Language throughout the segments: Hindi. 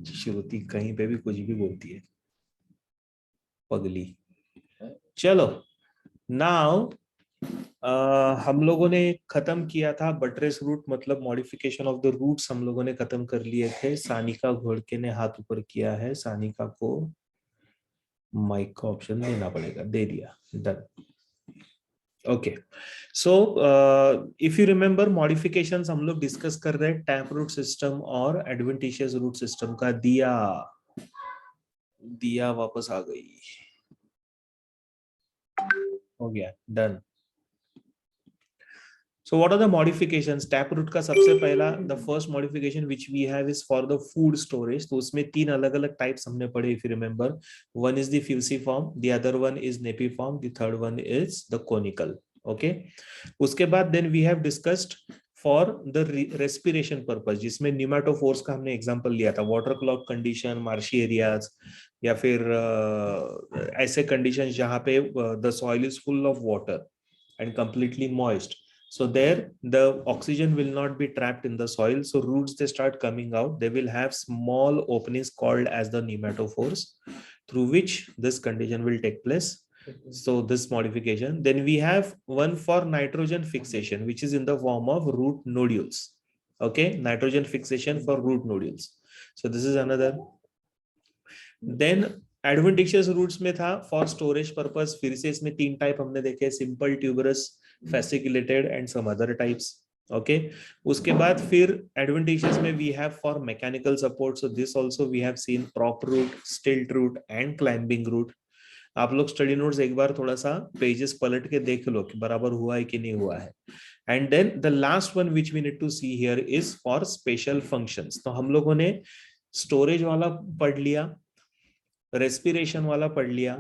श्रुति कहीं पे भी कुछ भी बोलती है, पगली। चलो, नाउ हम लोगों ने खत्म किया था बटरेस रूट, मतलब मॉडिफिकेशन ऑफ द रूट्स हम लोगों ने खत्म कर लिए थे। सानिका घोड़के ने हाथ ऊपर किया है, सानिका को माइक का ऑप्शन देना पड़ेगा, दे दिया, done. Okay, so if you remember modifications हम लोग डिस्कस कर रहे हैं टैप रूट सिस्टम और एडवेंटिशियस रूट सिस्टम का। दिया, दिया वापस आ गई, हो गया, done. So what are the modifications? Taproot का सबसे पहला, the first modification which we have is for the food storage. तो उसमें तीन अलग अलग types हमने पढ़े, if you remember. One is the fusiform, the other one is napiform, the third one is the conical. Okay. उसके बाद then we have discussed for the respiration purpose, जिसमें pneumatophores का हमने example लिया था, water clog condition, marshy areas, या फिर ऐसे conditions जहाँ पे the soil is full of water and completely moist. So there the oxygen will not be trapped in the soil. So roots, they start coming out. They will have small openings called as the pneumatophores, through which this condition will take place. So this modification. Then we have one for nitrogen fixation, which is in the form of root nodules. Okay, nitrogen fixation for root nodules. So this is another. Then adventitious roots में था फॉर स्टोरेज पर्पस, फिर से इसमें तीन टाइप हमने देखे, simple tuberous, fasciculated and some other types. Okay, उसके बाद फिर एडवेंटिशियस में we have for mechanical support. So this also we have seen prop root, stilt root and climbing root. आप लोग स्टडी नोट्स एक बार थोड़ा सा पेजेस पलट के देख लो कि बराबर हुआ है कि नहीं हुआ है. And then the last one which we need to see here is for special functions. तो हम लोगों ने स्टोरेज वाला पढ़ लिया, रेस्पिरेशन वाला पढ़ लिया,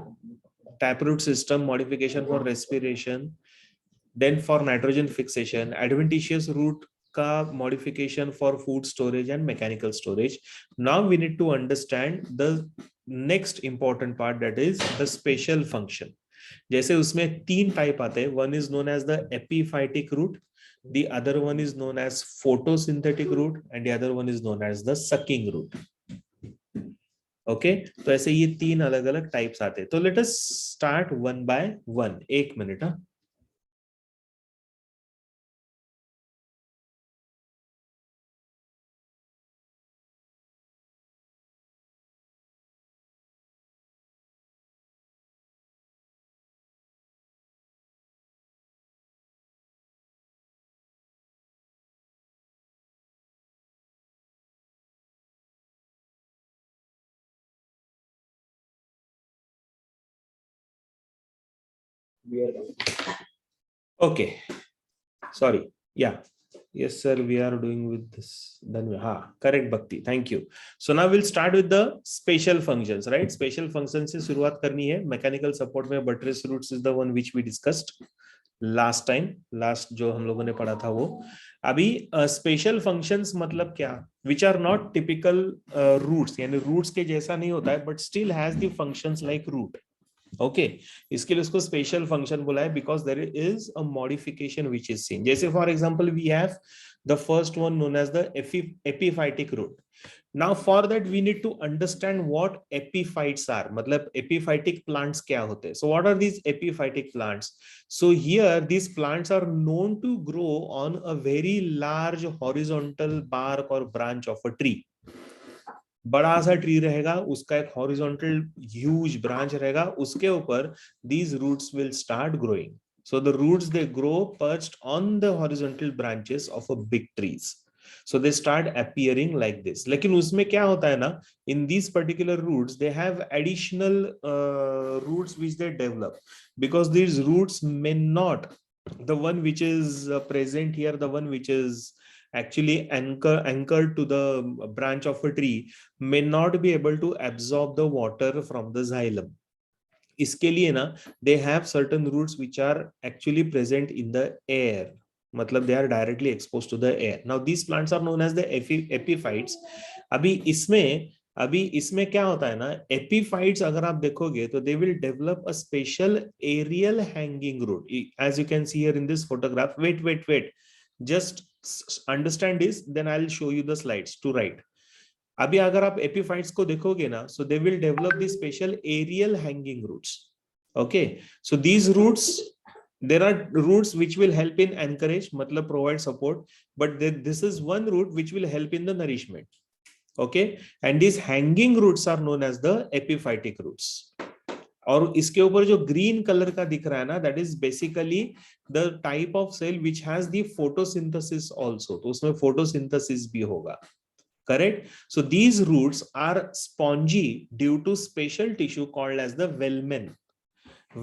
taproot system modification for respiration, then for nitrogen fixation, adventitious root ka modification for food storage and mechanical storage. Now we need to understand the next important part, that is the special function. जैसे उसमें तीन टाइप आते हैं, one is known as the epiphytic root, the other one is known as photosynthetic root and the other one is known as the sucking root. Okay, तो ऐसे ये तीन अलग अलग टाइप्स आते हैं. तो let us start one by one. एक minute. Okay, sorry, yeah, yes sir, we are doing with this. Then correct Bhakti, thank you. So now we'll start with the special functions, right? Special functions से शुरुआत करनी है. Mechanical support में buttress roots is the one which we discussed last time, last जो हम लोगों ने पढ़ा था वो. अभी स्पेशल फंक्शंस मतलब क्या, which are not typical roots, यानी रूट्स के जैसा नहीं होता है but still has the functions like root. Okay, इसके लिए उसको स्पेशल फंक्शन बोला है because there is a modification which is seen. जैसे for example we have the first one known as the epiphytic root. Now for that we need to understand what epiphytes are, मतलब एपिफाइटिक प्लांट्स क्या होते हैं. So what are these epiphytic plants? So here these plants are known to grow on a very large horizontal bark और ब्रांच ऑफ अ ट्री. बड़ा सा ट्री रहेगा, उसका एक हॉरिजॉन्टल ह्यूज ब्रांच रहेगा, उसके ऊपर these roots will start growing. So the roots, they grow perched on the horizontal branches of a big trees. So they start appearing like this. लेकिन उसमें क्या होता है ना, in these particular roots they have additional roots which they develop, because these roots may not, the one which is present here, the one which is actually anchored to the branch of a tree, may not be able to absorb the water from the xylem. इसके लिए ना, they have certain roots which are actually present in the air, मतलब they are directly exposed to the air. Now these plants are known as the epiphytes. अभी इसमें क्या होता है ना, एपिफाइट्स अगर आप देखोगे तो they will develop a special aerial hanging root, as you can see here in this photograph. Wait, just understand this, then I'll show you the slides to write. अभी अगर आप एपिफाइट्स को देखोगे ना, so they will develop the special aerial hanging roots. Okay, so these roots, there are roots which will help in encourage, matlab provide support, but this is one root which will help in the nourishment. Okay, and these hanging roots are known as the epiphytic roots. और इसके ऊपर जो ग्रीन कलर का दिख रहा है ना, that is basically the type of cell which has the photosynthesis also. तो उसमें फोटोसिंथेसिस भी होगा. Correct. So these roots are spongy due to special tissue called as the Wellman.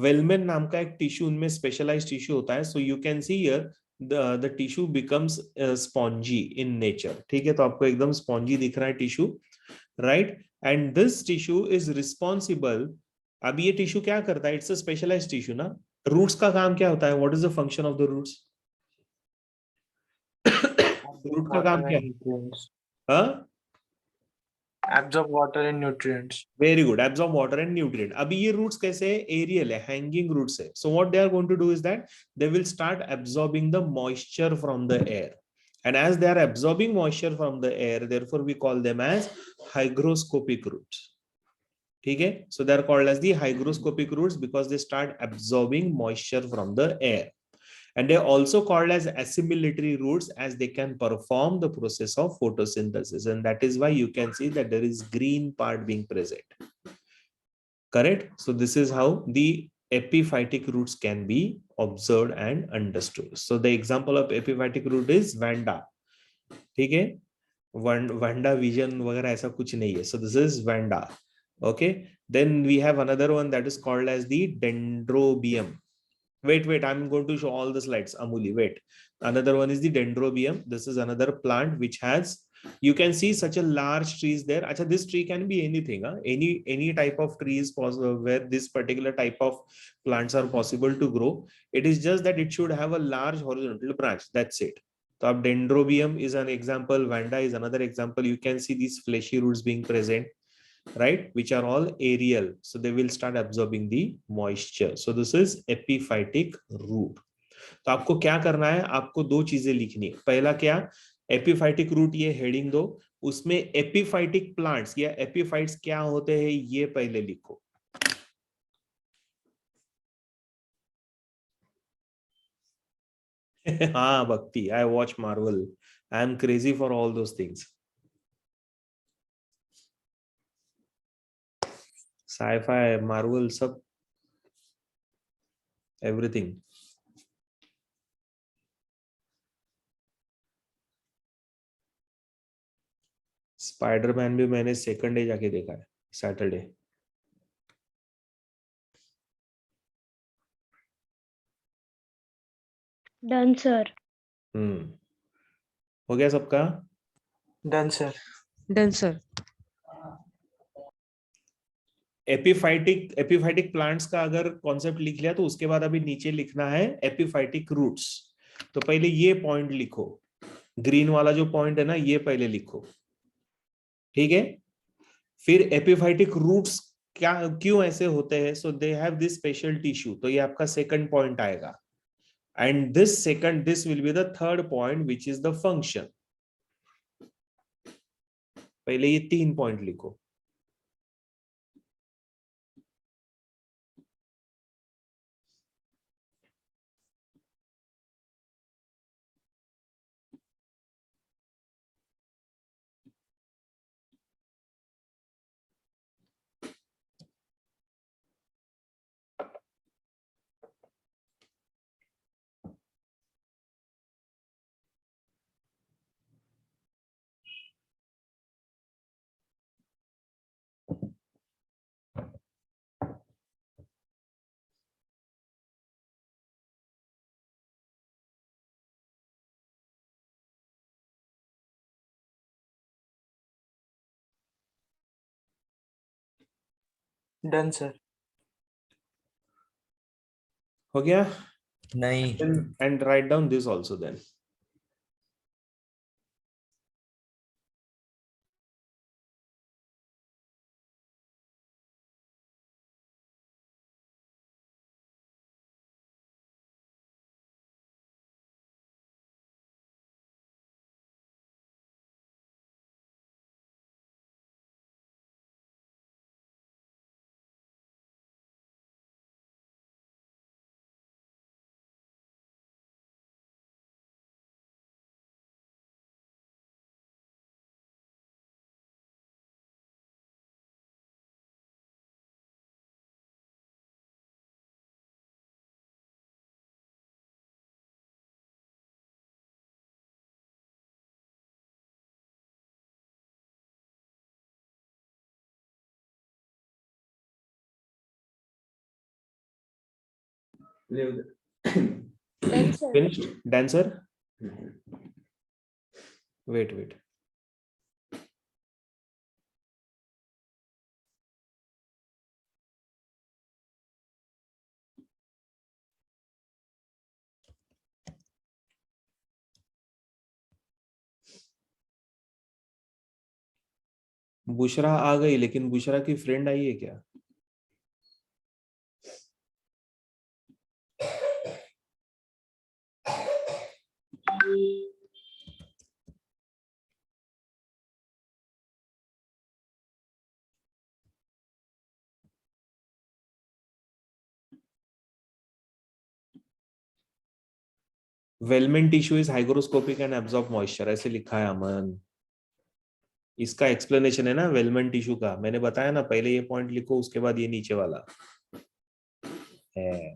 Wellman नाम का एक टिश्यू, उनमें स्पेशलाइज्ड टिश्यू होता है. सो you can see here the tissue becomes spongy in nature. ठीक है, तो आपको एकदम स्पॉन्जी दिख रहा है tissue, right. And this tissue is responsible. अब ये टिश्यू क्या करता है? इट्स अ स्पेशलाइज्ड टिश्यू ना. रूट्स का काम क्या होता है? What is the function of the roots? Root का काम क्या है? हाँ, absorb water and nutrients. Very good, absorb water and nutrient. अभी ये रूट्स कैसे है? एरियल है, हैंगिंग रूट्स है. So what they are going to do is that they will start absorbing the moisture from the air. And as they are absorbing moisture from the air, therefore we call them as hygroscopic roots. ठीक है, so they are called as the hygroscopic roots because they start absorbing moisture from the air. And they are also called as assimilatory roots as they can perform the process of photosynthesis, and that is why you can see that there is green part being present. Correct. So this is how the epiphytic roots can be observed and understood. So the example of epiphytic root is vanda. ठीक है, vanda vision वगैरह ऐसा कुछ नहीं है. So this is vanda. Okay, then we have another one that is called as the dendrobium. Wait, I'm going to show all the slides, Amuli. Wait, another one is the dendrobium. This is another plant which has, you can see such a large trees there. Acha, this tree can be anything, huh? Any type of trees possible where this particular type of plants are possible to grow. It is just that it should have a large horizontal branch. That's it. So dendrobium is an example. Vanda is another example. You can see these fleshy roots being present, right, which are all aerial, so they will start absorbing the moisture. So this is epiphytic root. तो आपको क्या करना है? आपको दो चीजें लिखनी है. पहला क्या? एपिफाइटिक रूट, ये हेडिंग दो. उसमें एपिफाइटिक प्लांट्स या एपिफाइट्स क्या होते हैं ये पहले लिखो. हाँ Bhakti, I watch Marvel, I am crazy for all those things. Scifi, Marvel, सब, एवरीथिंग. स्पाइडरमैन भी मैंने सेकंड डे जाके देखा है, सैटरडे. Done sir. हो गया सबका? Done, sir. Done, sir. Epiphytic plants का अगर कॉन्सेप्ट लिख लिया तो उसके बाद अभी नीचे लिखना है एपिफाइटिक रूट्स. तो पहले ये पॉइंट लिखो, ग्रीन वाला जो पॉइंट है ना, ये पहले लिखो. ठीक है, फिर एपिफाइटिक रूट्स क्या क्यों ऐसे होते हैं? So they have this special tissue. तो ये आपका सेकंड पॉइंट आएगा. And this will be the third point which is the function. पहले ये 3 पॉइंट लिखो. Done, sir. हो गया? नहीं. And write down this also then. Done, sir. Finished? Dancer? Wait. Bushra आ गई, लेकिन बुशरा की फ्रेंड आई है क्या? Velamen tissue is hygroscopic and absorb moisture, ऐसे लिखा है अमन। इसका एक्सप्लेनेशन है ना वेलमेन टिश्यू का, मैंने बताया ना, पहले ये पॉइंट लिखो, उसके बाद ये नीचे वाला है।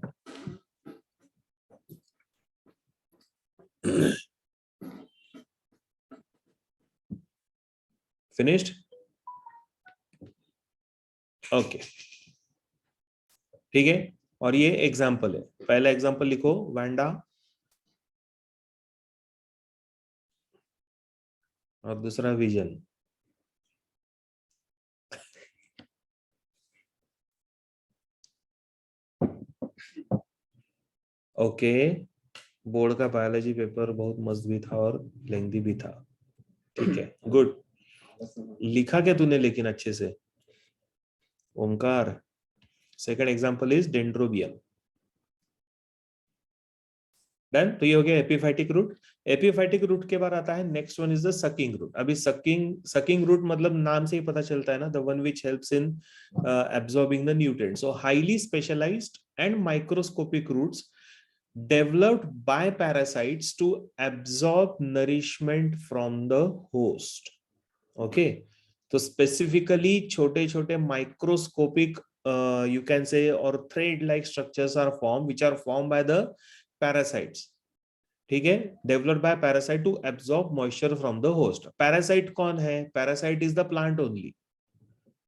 फिनिश्ड? ओके, ठीक है। और ये एग्जाम्पल है, पहला एग्जाम्पल लिखो वैंडा, और दूसरा विजन। ओके, बोर्ड का बायोलॉजी पेपर बहुत मस्त भी था और लेंथी भी था, ठीक है, गुड। लिखा क्या तूने लेकिन अच्छे से, Omkar? Second example is Dendrobium. Done. तो ये हो गया एपिफाइटिक रूट। एपिफाइटिक रूट के बाद आता है next one is the sucking root. अभी सकिंग रूट मतलब नाम से ही पता चलता है ना, the one which helps in absorbing the nutrients. So highly specialised and microscopic roots developed by parasites to absorb nourishment from the host. Okay, तो specifically छोटे छोटे microscopic you can say or thread like structures are formed which are formed by the parasites, ठीक है, developed by parasite to absorb moisture from the host. parasite कौन है? parasite is the plant only,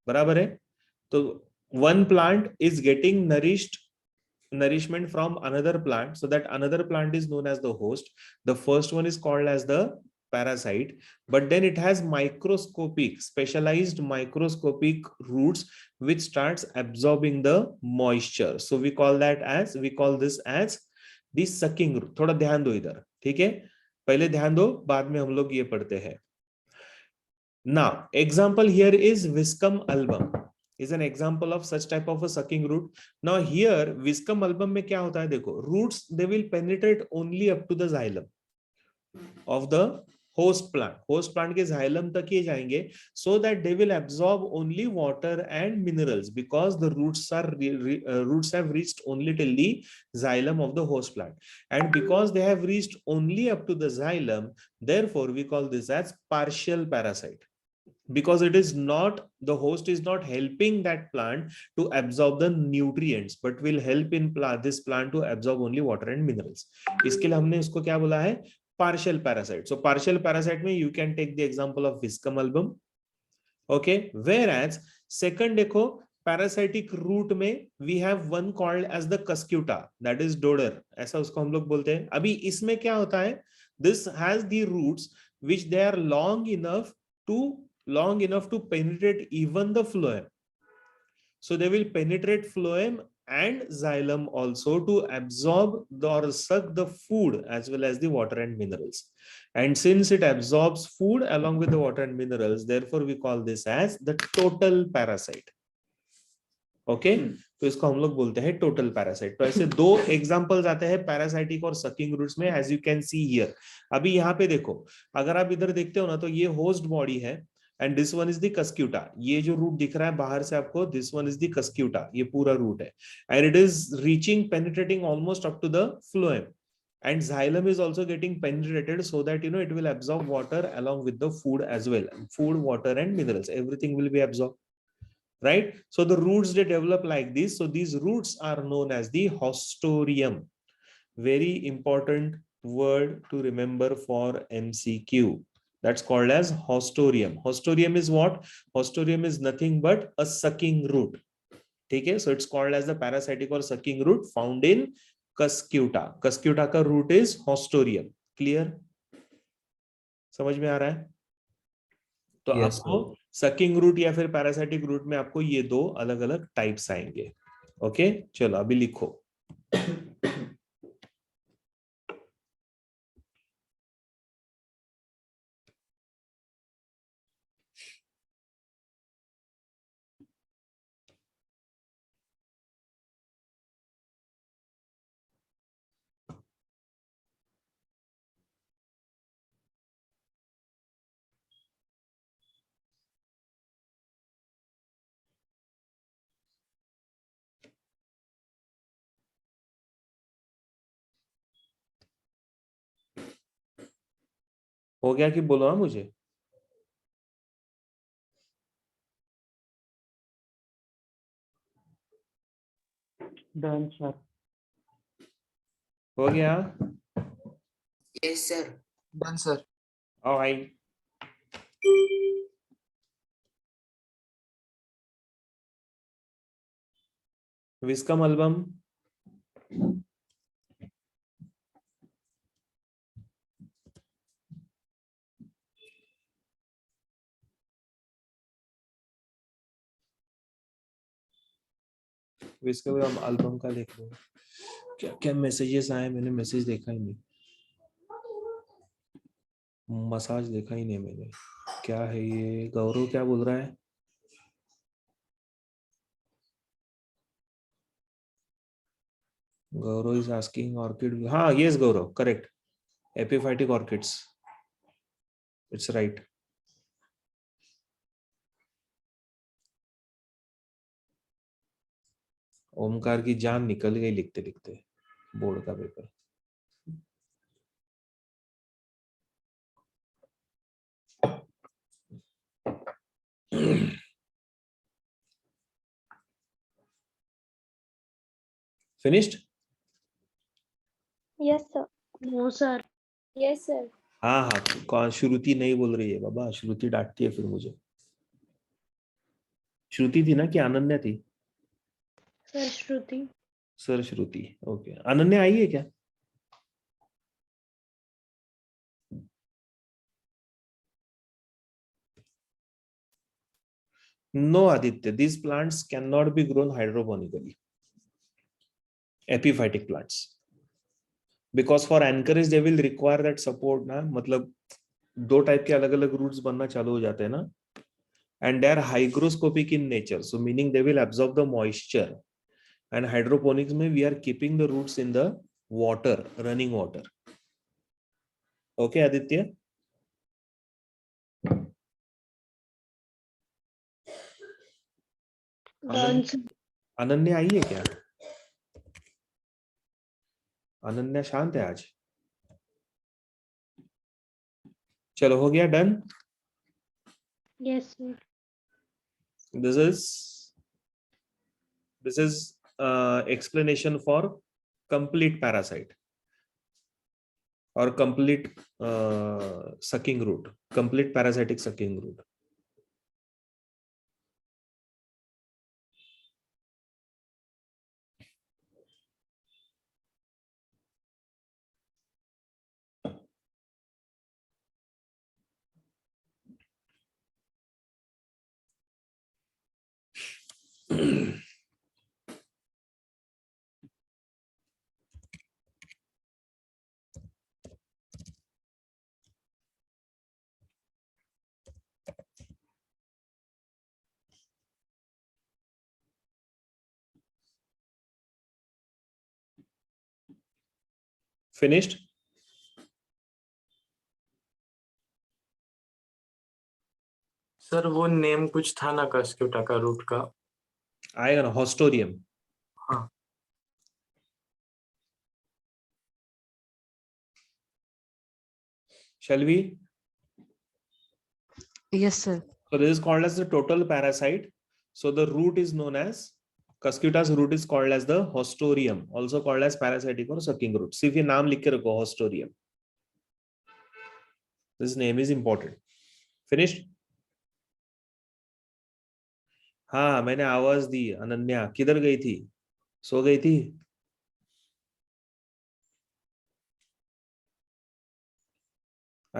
बराबर है? तो one plant is getting nourishment from another plant, so that another plant is known as the host. The first one is called as the parasite, but then it has microscopic, specialized microscopic roots which starts absorbing the moisture. So we call this as the sucking root. थोड़ा ध्यान दो इधर, ठीक है, पहले ध्यान दो, बाद में हम लोग ये पढ़ते हैं। Now example here is Viscum album is an example of such type of a sucking root. Now here Viscum album में क्या होता है, देखो, roots they will penetrate only up to the xylem of the host plant. Host plant के xylem तक ही जाएंगे, so that they will absorb only water and minerals, because the roots have reached only till the xylem of the host plant, and because they have reached only up to the xylem, therefore we call this as partial parasite, because it is not, the host is not helping that plant to absorb the nutrients, but will help in this plant to absorb only water and minerals. इसके लिए हमने इसको क्या बोला है? partial parasite. So partial parasite में you can take the example of Viscum album. Okay, whereas second देखो, parasitic root में we have one called as the Cuscuta, that is Dodder, ऐसा उसको हम लोग बोलते हैं। अभी इसमें क्या होता है, this has the roots which they are long enough to penetrate even the phloem. So they will penetrate phloem and xylem also to absorb or suck the food as well as the water and minerals. And since it absorbs food along with the water and minerals, therefore we call this as the total parasite. Okay, तो इसको हम लोग बोलते हैं टोटल पैरासाइट। तो ऐसे दो एग्जांपल्स आते हैं पैरासाइटिक और सकिंग रूट्स में, as you can see here. अभी यहाँ पे देखो, अगर आप इधर देखते हो ना, तो ये होस्ट बॉडी है and this one is the Cuscuta. ये जो रूट दिख रहा है बाहर से आपको, this one is the Cuscuta, ये पूरा रूट है, and it is reaching penetrating almost up to the phloem, and xylem is also getting penetrated, so that it will absorb water along with the food as well. Food, water and minerals, everything will be absorbed, right? So the roots, they develop like this. So these roots are known as the hostorium. Very important word to remember for MCQ. That's called as hostorium. Hostorium is what? Hostorium is nothing but a sucking root. Okay, so it's called as the parasitic or sucking root found in Cuscuta, Cuscuta का रूट इज हॉस्टोरियम। क्लियर, समझ में आ रहा है? तो Yes, आपको सकिंग रूट या फिर पैरासाइटिक रूट में आपको ये दो अलग अलग टाइप्स आएंगे। ओके, चलो अभी लिखो। हो गया कि बोलो हाँ मुझे? Done, sir. हो गया? Yes, sir. Done, sir. Alright, Viscum album Viscum album का लिख लो। क्या क्या मैसेजेस आए, मैंने मैसेज देखा ही नहीं, मसाज देखा ही नहीं मैंने। क्या है ये? गौरव क्या बोल रहा है? गौरव इज आस्किंग ऑर्किड, हाँ yes Gaurav, correct, epiphytic orchids, it's right. Omkar की जान निकल गई लिखते लिखते बोर्ड का paper. Finished? Yes, sir. No, sir. Yes, sir. हाँ हाँ, कौन? श्रुति नहीं बोल रही है बाबा, श्रुति डांटती है फिर मुझे। श्रुति थी ना कि अनन्या थी? Sir, Shruti. Sir Shruti, okay. Ananya आई है क्या? No Aditya, these plants cannot be grown hydroponically, epiphytic plants, because for anchorage they will require that support ना, मतलब दो टाइप के अलग अलग रूट्स बनना चालू हो जाते हैं ना, and they are hygroscopic in nature, so meaning they will absorb the moisture, and hydroponics में we are keeping the roots in the water, running water. Okay Aditya? Done, sir. Ananya आई है क्या? अनन्या शांत है आज। चलो हो गया, done. Yes, sir. this is explanation for complete parasite or complete sucking root, complete parasitic sucking root. Finished? Sir वो नेम कुछ था ना कस्क्यूटा का रूट का? आएगा ना, हॉस्टोरियम। हाँ। Shall we? Yes, sir. So this is called as the total parasite. So the root is known as, Cuscuta's root is called as the hostorium, also called as parasitic or sucking root. सिर्फ ये नाम लिख के रखो, hostorium. This name is important. Finished? हाँ मैंने आवाज दी। अनन्या किधर गई थी? सो गई थी?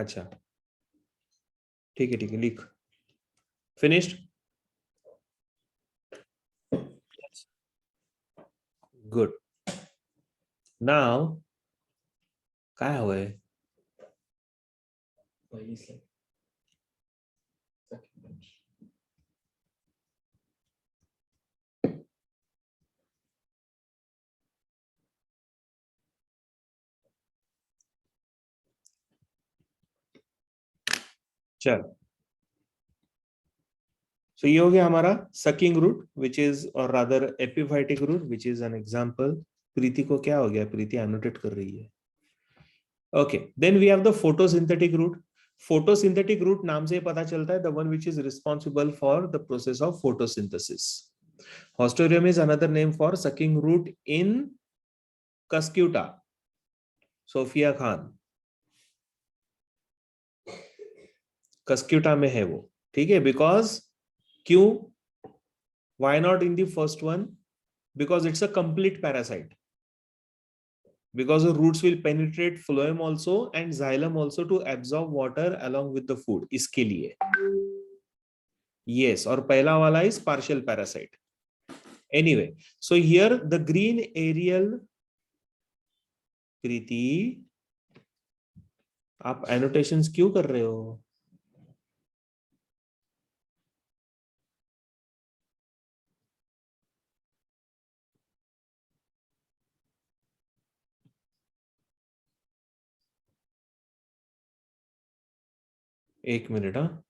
अच्छा ठीक है लिख. Finished? Good. Now काय हवंय? चल. So ये हो गया हमारा sucking root, which is or rather epiphytic root, which is an example. प्रीति को क्या हो गया? प्रीति annotate कर रही है. Okay, then we have the photosynthetic root. Photosynthetic root नाम से पता चलता है the one which is responsible for the process of photosynthesis. Hostoerium is another name for sucking root in Cuscuta. Sofia Khan Cuscuta में है वो, ठीक है? Because क्यों? Why not in the first one? Because it's a complete parasite. Because the roots will penetrate phloem also and xylem also to absorb water along with the food. इसके लिए. Yes, और पहला वाला is partial parasite. Anyway, so here the green aerial. प्रीति, आप annotations क्यों कर रहे हो? एक मिनट. हाँ,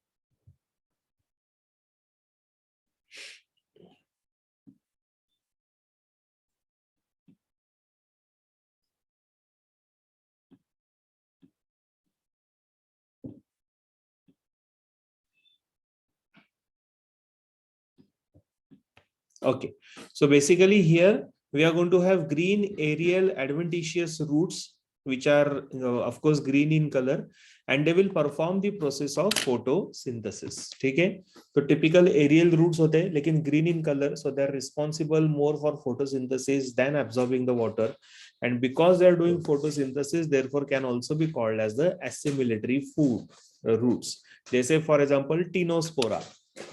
okay, so basically here we are going to have green aerial adventitious roots which are of course green in color and they will perform the process of photosynthesis. ठीक है? तो typical aerial roots होते हैं लेकिन green in color, so they are responsible more for photosynthesis than absorbing the water, and because they are doing photosynthesis therefore can also be called as the assimilatory food roots. जैसे for example Tinospora,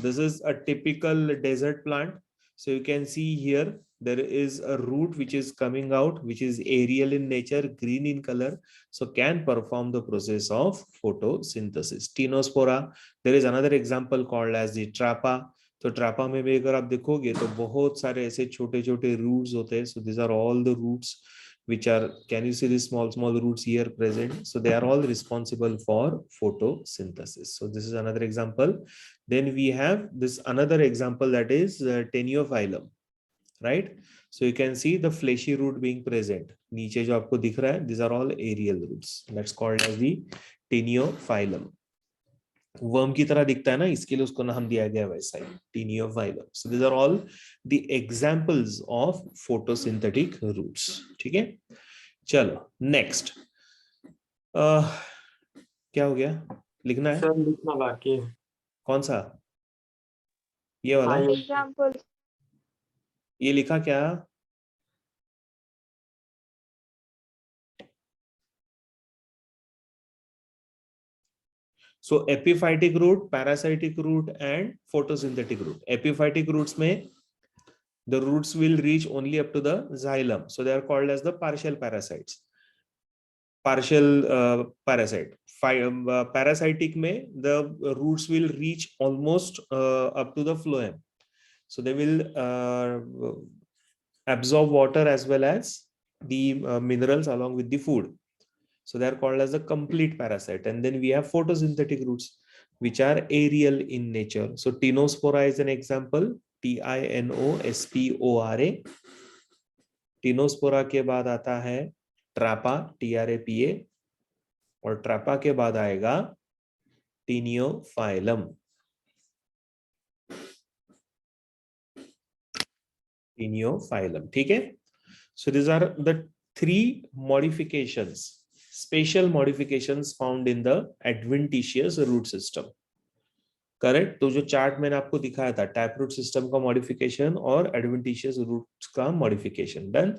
this is a typical desert plant. So you can see here there is a root which is coming out, which is aerial in nature, green in color, so can perform the process of photosynthesis. Tinospora. There is another example called as the Trapa. तो ट्रापा में भी अगर आप देखोगे तो बहुत सारे ऐसे छोटे छोटे roots होते हैं. So these are all the roots which are, can you see the small roots here present? So they are all responsible for photosynthesis. So this is another example. Then we have this another example, that is Teniophyllum, right? So you can see the fleshy root being present. नीचे जो आपको दिख रहा है, these are all aerial roots. That's called as the Teniophyllum. Worm की तरह दिखता है ना, इसके लिए उसको नाम दिया गया वैसा ही, Teniophyllum. So these are all the examples of photosynthetic roots. ठीक है? चलो नेक्स्ट. क्या हो गया? लिखना है? सर लिखना बाकी है. कौन सा? ये वाला? Examples. ये लिखा क्या? So epiphytic root, parasitic root and photosynthetic root. Epiphytic roots में the roots will reach only up to the xylem, so they are called as the partial parasites. Partial parasite. Parasitic में the roots will reach almost up to the phloem, so they will absorb water as well as the minerals along with the food. So they are called as the complete parasite. And then we have photosynthetic roots which are aerial in nature. So Tinospora is an example. Tinospora. Tinospora के बाद आता है ट्रापा, TRAPA, और ट्रापा के बाद आएगा टीनियोफाइलम. Teniophyllum. ठीक है? So these are the three modifications, special modifications found in the adventitious root system. Correct? तो जो चार्ट मैंने आपको दिखाया था, टैप रूट सिस्टम का मॉडिफिकेशन और एडवेंटिशियस रूट्स का modification. Done.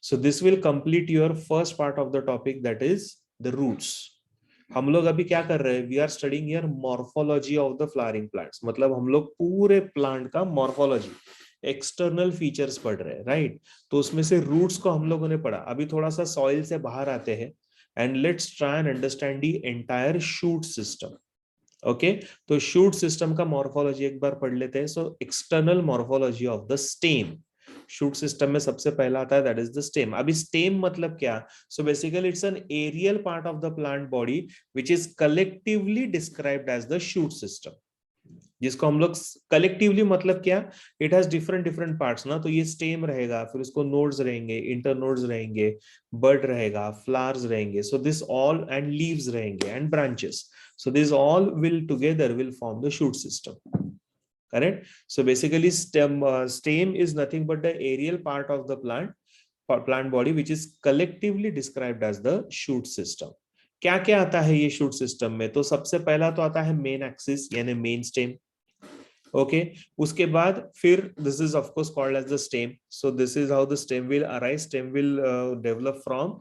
So this will complete your first part of the topic, that is the roots. हम लोग अभी क्या कर रहे हैं, we are studying here morphology of the flowering plants, मतलब हम लोग पूरे प्लांट का मॉर्फोलॉजी, एक्सटर्नल फीचर्स पढ़ रहे हैं, राइट। तो उसमें से रूट्स को हम लोगों ने पढ़ा, अभी थोड़ा सा सॉइल से बाहर आते हैं and let's try and understand the entire shoot system. Okay, तो शूट सिस्टम का मॉर्फोलॉजी एक बार पढ़ लेते हैं। So external morphology of the stem, shoot system में सबसे पहला आता है दैट इज द स्टेम। अभी स्टेम मतलब क्या? So basically it's an aerial part of the plant body which is collectively described as the shoot system, जिसको हम लोग कलेक्टिवली मतलब क्या, it has different different parts ना। तो ये स्टेम रहेगा, फिर उसको नोड्स रहेंगे, इंटरनोड्स रहेंगे, बड रहेगा, फ्लावर्स रहेंगे, so this all and leaves रहेंगे and branches, so these all will together will form the shoot system, correct? So basically stem is nothing but the aerial part of the plant body which is collectively described as the shoot system. क्या क्या आता है ये शूट सिस्टम में? तो सबसे पहला तो आता है मेन एक्सिस यानी मेन स्टेम। ओके, उसके बाद फिर this is of course called as the stem. So this is how the stem will arise, stem will develop from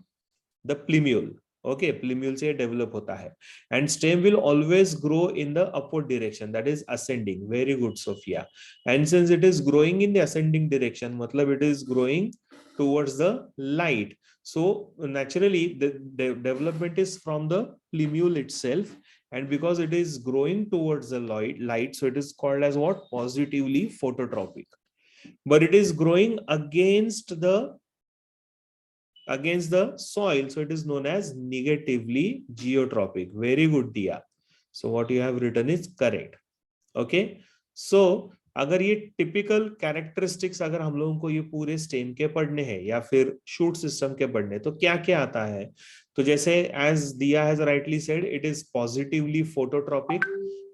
the plumule. Okay, plumule से डेवलप होता है and stem will always grow in the upward direction, that is ascending. Very good Sofia. And since it is growing in the ascending direction, मतलब it is growing towards the light, so naturally the development is from the plumule itself, and because it is growing towards the light, so it is called as what? Positively phototropic. But it is growing against the soil, so it is known as negatively geotropic. Very good, Dia. So what you have written is correct. Okay, so अगर ये टिपिकल कैरेक्टरिस्टिक्स अगर हम लोगों को ये पूरे स्टेम के पढ़ने हैं या फिर शूट सिस्टम के पढ़ने, तो क्या क्या आता है? तो जैसे एज दिया has rightly said, it is positively phototropic.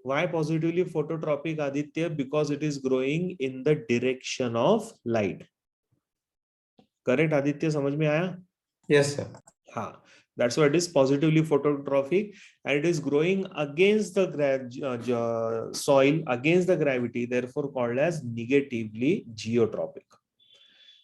Why positively phototropic Aditya? Because it is growing in the direction of light. Correct Aditya, समझ में आया? Yes sir. हाँ, that's why it is positively phototropic, and it is growing against the soil, against the gravity, therefore called as negatively geotropic.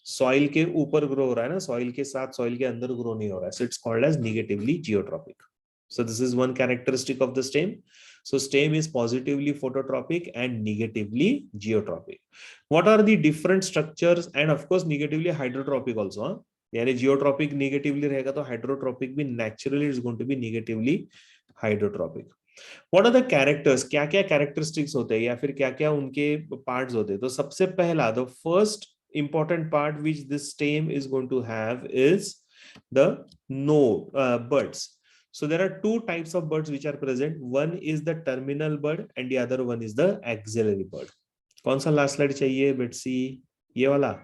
Soil के ऊपर ग्रो हो रहा है ना, सॉइल के साथ, सॉइल के अंदर ग्रो नहीं हो रहा है, so it's called as negatively geotropic. So this is one characteristic of the stem. So stem is positively phototropic and negatively geotropic. What are the different structures? And of course negatively hydrotropic also, huh? यानी जियोट्रॉपिक नेगेटिवली रहेगा तो हाइड्रोट्रॉपिक भी naturally is going to be negatively hydrotropic. What are the characters? क्या क्या कैरेक्टरिस्टिक्स होते हैं या फिर क्या क्या उनके पार्ट्स होते हैं? तो सबसे पहला, the first important part which this stem is going to have is the buds. So there are two types of buds which are present. One is the terminal bud and the other one is the axillary bud. कौन सा लास्ट स्लाइड चाहिए बेटसी? ये वाला?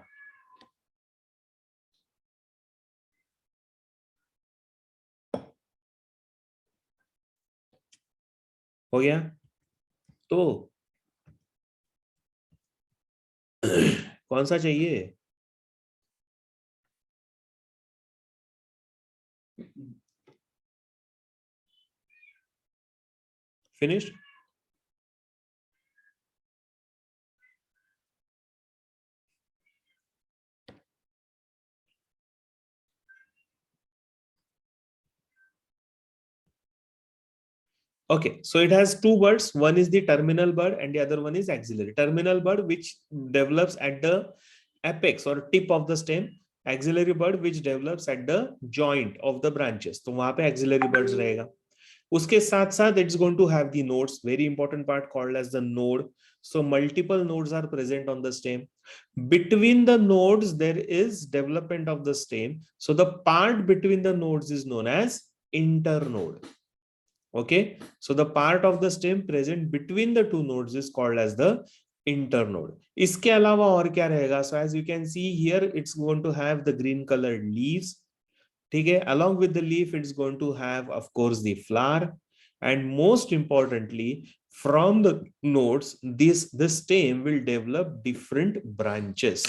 हो गया? तो कौन सा चाहिए? Finished? Okay, so it has two buds. One is the terminal bud and the other one is axillary. Terminal bud which develops at the apex or tip of the stem. Axillary bud which develops at the joint of the branches. तो वहां पे axillary buds रहेगा. उसके साथ साथ it's going to have the nodes. Very important part called as the node. So multiple nodes are present on the stem. Between the nodes there is development of the stem. So the part between the nodes is known as internode. Okay, so the part of the stem present between the two nodes is called as the internode. इसके अलावा और क्या रहेगा? So as you can see here, it's going to have the green colored leaves. ठीक है, along with the leaf, it's going to have, of course, the flower, and most importantly, from the nodes, this stem will develop different branches.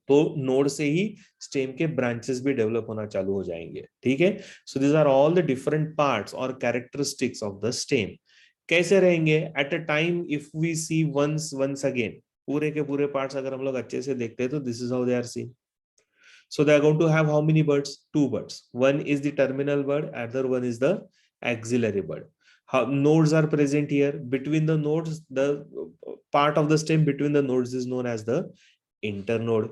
तो नोड से ही स्टेम के ब्रांचेस भी डेवलप होना चालू हो जाएंगे। ठीक है, so this are all the different parts और कैरेक्टरिस्टिक्स ऑफ द स्टेम। कैसे रहेंगे? At a time if we see once again, पूरे के पूरे पार्ट्स अगर हम लोग अच्छे से देखते हैं तो this is how they are seen. So they are going to have how many buds? Two buds. One is the terminal bud, other one is the Axillary bud. How nodes are present here? Between the nodes, the part of the stem between the nodes is known as the internode.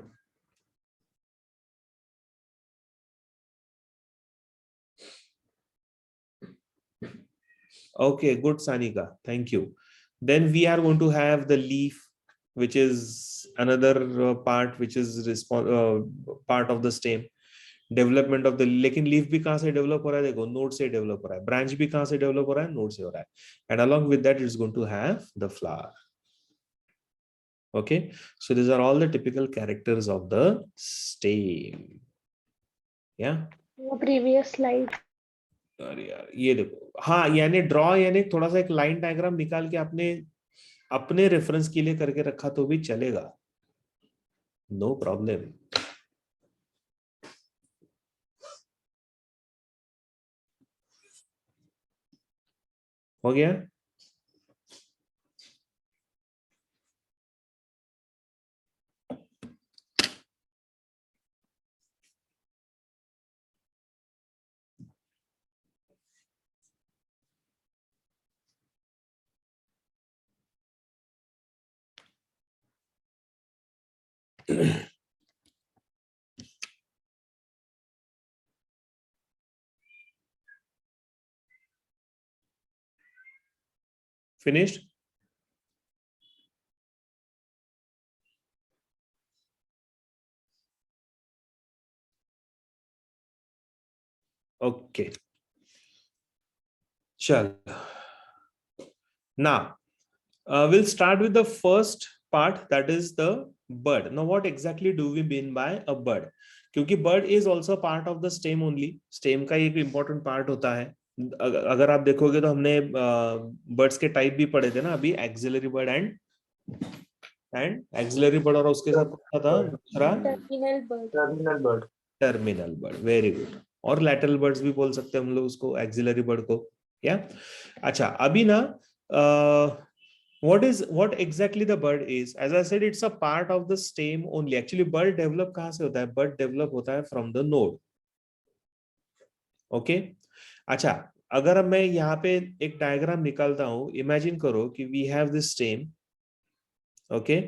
Okay, good, Sanika. Thank you. Then we are going to have the leaf, which is another part which is part of the stem. Development of the, लेकिन लीफ भी कहां से डेवलप हो रहा है? देखो, नोड से डेवलप हो रहा है. ब्रांच भी कहां से डेवलप हो रहा है? नोड से हो रहा है. And along with that it's going to have the flower. Okay, so these are all the typical characters of the stem. Yeah. Previous slide. अरे यार, ये देखो, हाँ, यानी ड्रॉ, यानी थोड़ा सा एक लाइन डायग्राम निकाल के आपने अपने रेफरेंस के लिए करके रखा तो भी चलेगा, नो प्रॉब्लम. हो गया? Finished? Okay. Chal. Now, we'll start with the first part, that is the bud. Now, what exactly do we mean by a bud? क्योंकि bud is also part of the stem only. Stem का एक important part होता है. अगर आप देखोगे तो हमने birds के type भी पढ़े थे ना अभी, axillary bud and axillary bud, और उसके साथ कौन सा था दूसरा? Terminal bud. Very good. और लैटरल बर्ड्स भी बोल सकते हैं हम लोग उसको, एक्सिलरी बर्ड को. या अच्छा, अभी ना what exactly the bud is? As I said, it's a part of the stem only. Actually bud develop कहां से होता है? Bud develop होता है from the node. ओके. अच्छा, अगर अब मैं यहाँ पे एक डायग्राम निकालता हूं, इमेजिन करो कि we have this stem. Okay,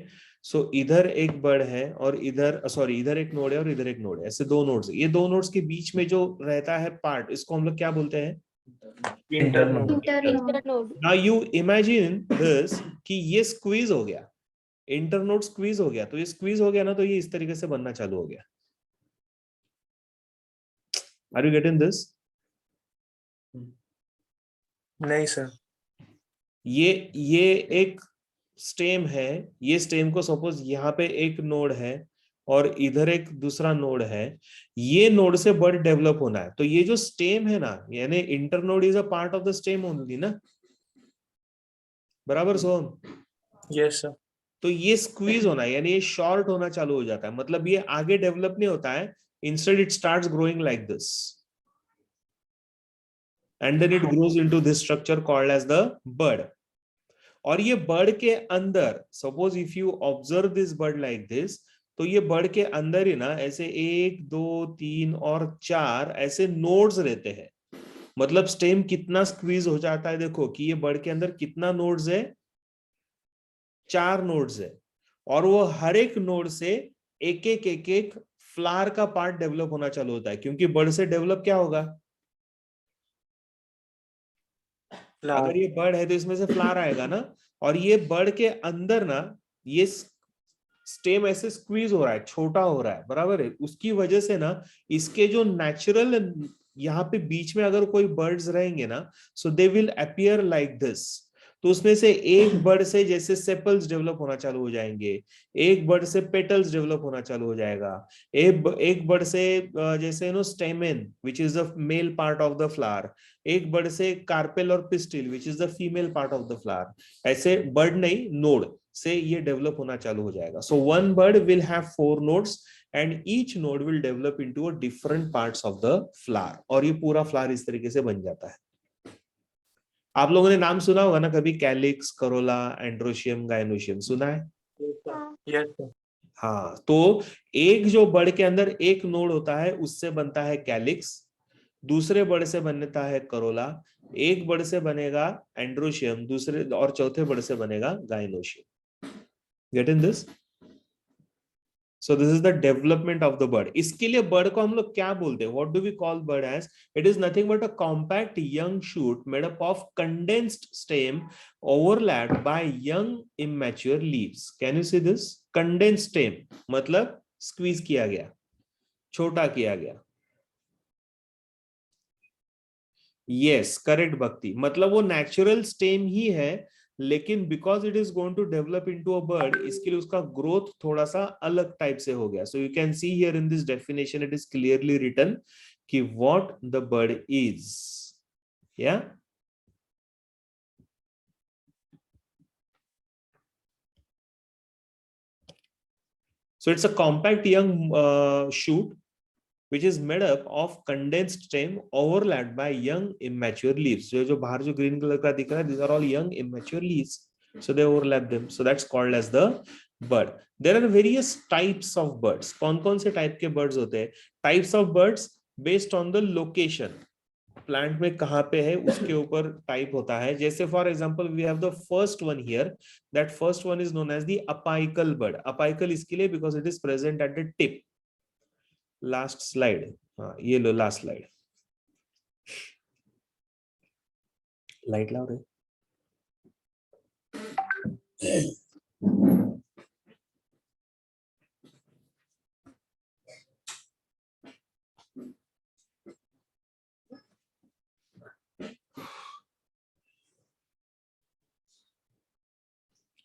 so इधर एक बर्ड है और इधर, सॉरी, इधर एक नोड है और इधर एक नोड है. ऐसे दो नोड्स. ये दो नोड्स के बीच में जो रहता है पार्ट, इसको हम लोग क्या बोलते हैं? Internode. Now you imagine this कि ये स्क्वीज हो गया, इंटरनोड स्क्वीज हो गया. तो ये स्क्वीज हो गया ना, तो ये इस तरीके से बनना चालू हो गया. Are you getting this? नहीं सर. ये एक स्टेम है. ये स्टेम को सपोज यहाँ पे एक नोड है और इधर एक दूसरा नोड है. ये नोड से बर्ड डेवलप होना है. तो ये जो स्टेम है ना, यानी internode is a part of the stem only ना, बराबर सोहम? Yes sir. तो ये स्क्वीज होना है, यानी ये शॉर्ट होना चालू हो जाता है. मतलब ये आगे डेवलप नहीं होता है, instead it starts growing like this and then it grows into this structure called as the bud. और ये बर्ड के अंदर, suppose if you observe this bud like this, तो ये बर्ड के अंदर ही ना ऐसे 1 2 3 और 4 ऐसे नोड्स रहते हैं. मतलब स्टेम कितना स्क्वीज हो जाता है. देखो कि ये बर्ड के अंदर कितना नोड्स है? 4 नोड्स है. और वो हर एक नोड से एक एक फ्लावर का पार्ट डेवलप होना चालू होता है. क्योंकि बर्ड से डेवलप क्या होगा? अगर ये बर्ड है तो इसमें से फ्लावर आएगा ना. और ये बर्ड के अंदर ना, ये स्टेम ऐसे स्क्वीज हो रहा है, छोटा हो रहा है, बराबर है. उसकी वजह से ना इसके जो नेचुरल यहाँ पे बीच में अगर कोई बर्ड्स रहेंगे ना, so they will appear like this. तो उसमें से एक बर्ड से जैसे सेपल्स डेवलप होना चालू हो जाएंगे, एक बर्ड से पेटल्स डेवलप होना चालू हो जाएगा, एक बर्ड से जैसे no stamen which is the male part of the flower, एक बर्ड से कार्पेल और pistil which is the female part of the flower. ऐसे बर्ड नहीं, नोड से ये डेवलप होना चालू हो जाएगा. So one bud will have 4 nodes and each node will develop into a different parts of the flower. और ये पूरा फ्लावर इस तरीके से बन जाता है. आप लोगों ने नाम सुना होगा ना कभी, कैलिक्स, करोला, एंड्रोशियम, गायनोशियम, सुना है? Yes sir. हाँ, तो एक जो बर्ड के अंदर एक नोड होता है उससे बनता है कैलिक्स, दूसरे बर्ड से बनता है करोला, एक बर्ड से बनेगा एंड्रोशियम, दूसरे और चौथे बर्ड से बनेगा gynoecium. Getting this? So this is the development of the bud. इसके लिए बर्ड को हम लोग क्या बोलते हैं? What do we call bud as? It is nothing but a compact young shoot made up of condensed stem overlapped by young immature leaves. Can you see this? Condensed stem मतलब स्क्वीज किया गया, छोटा किया गया। यस, करेक्ट भक्ति, मतलब वो नेचुरल स्टेम ही है, लेकिन because it is going to develop into a bud, इसके लिए उसका ग्रोथ थोड़ा सा अलग टाइप से हो गया। So you can see here in this definition it is clearly written कि व्हाट द बर्ड इज। या so it's a compact young shoot which is made up of condensed stem overlapped by young immature leaves. जो बाहर जो green color का दिख रहा है, these are all young immature leaves, so they overlap them, so that's called as the bird. There are various types of birds. कौन कौन से type के birds होते हैं? Types of birds based on the location, plant में कहां पे है उसके ऊपर टाइप होता है। जैसे for example we have the first one here, that first one is known as the apical bud. Apical इसके लिए because it is present at the tip. Last slide, हाँ ये लो लास्ट स्लाइड, लाइट लाओ रे।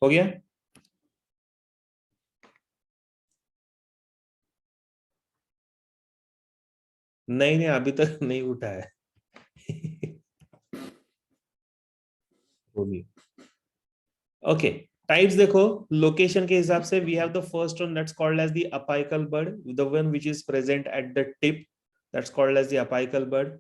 हो गया? नहीं नहीं, अभी तक नहीं उठा है। होगी। ओके, टाइप्स देखो लोकेशन के हिसाब से। We have the first one that's called as the apical bud, the one which is present at the tip, that's called as the apical bud,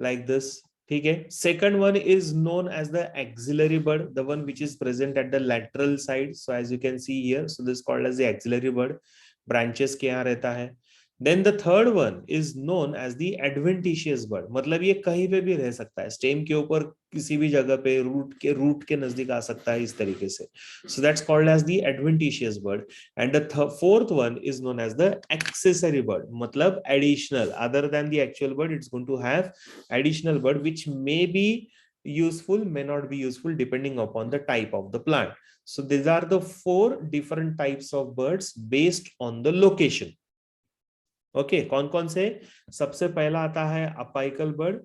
like this. ठीक है। Second one is known as the axillary bud, the one which is present at the lateral side, so as you can see here, so this called as the axillary bud, branches के यहाँ रहता है। Then the third one is known as the adventitious bud, मतलब ये कहीं पे भी रह सकता है, स्टेम के ऊपर किसी भी जगह पे, रूट के नजदीक आ सकता है इस तरीके से, so that's called as the adventitious bird. And the fourth one is known as the accessory bird, मतलब additional, other than the actual bird it's going to have additional bird which may be useful, may not be useful depending upon the type of the plant. So these are the four different types of birds based on the location. Okay, कौन कौन से? सबसे पहला आता है अपाइकल बर्ड,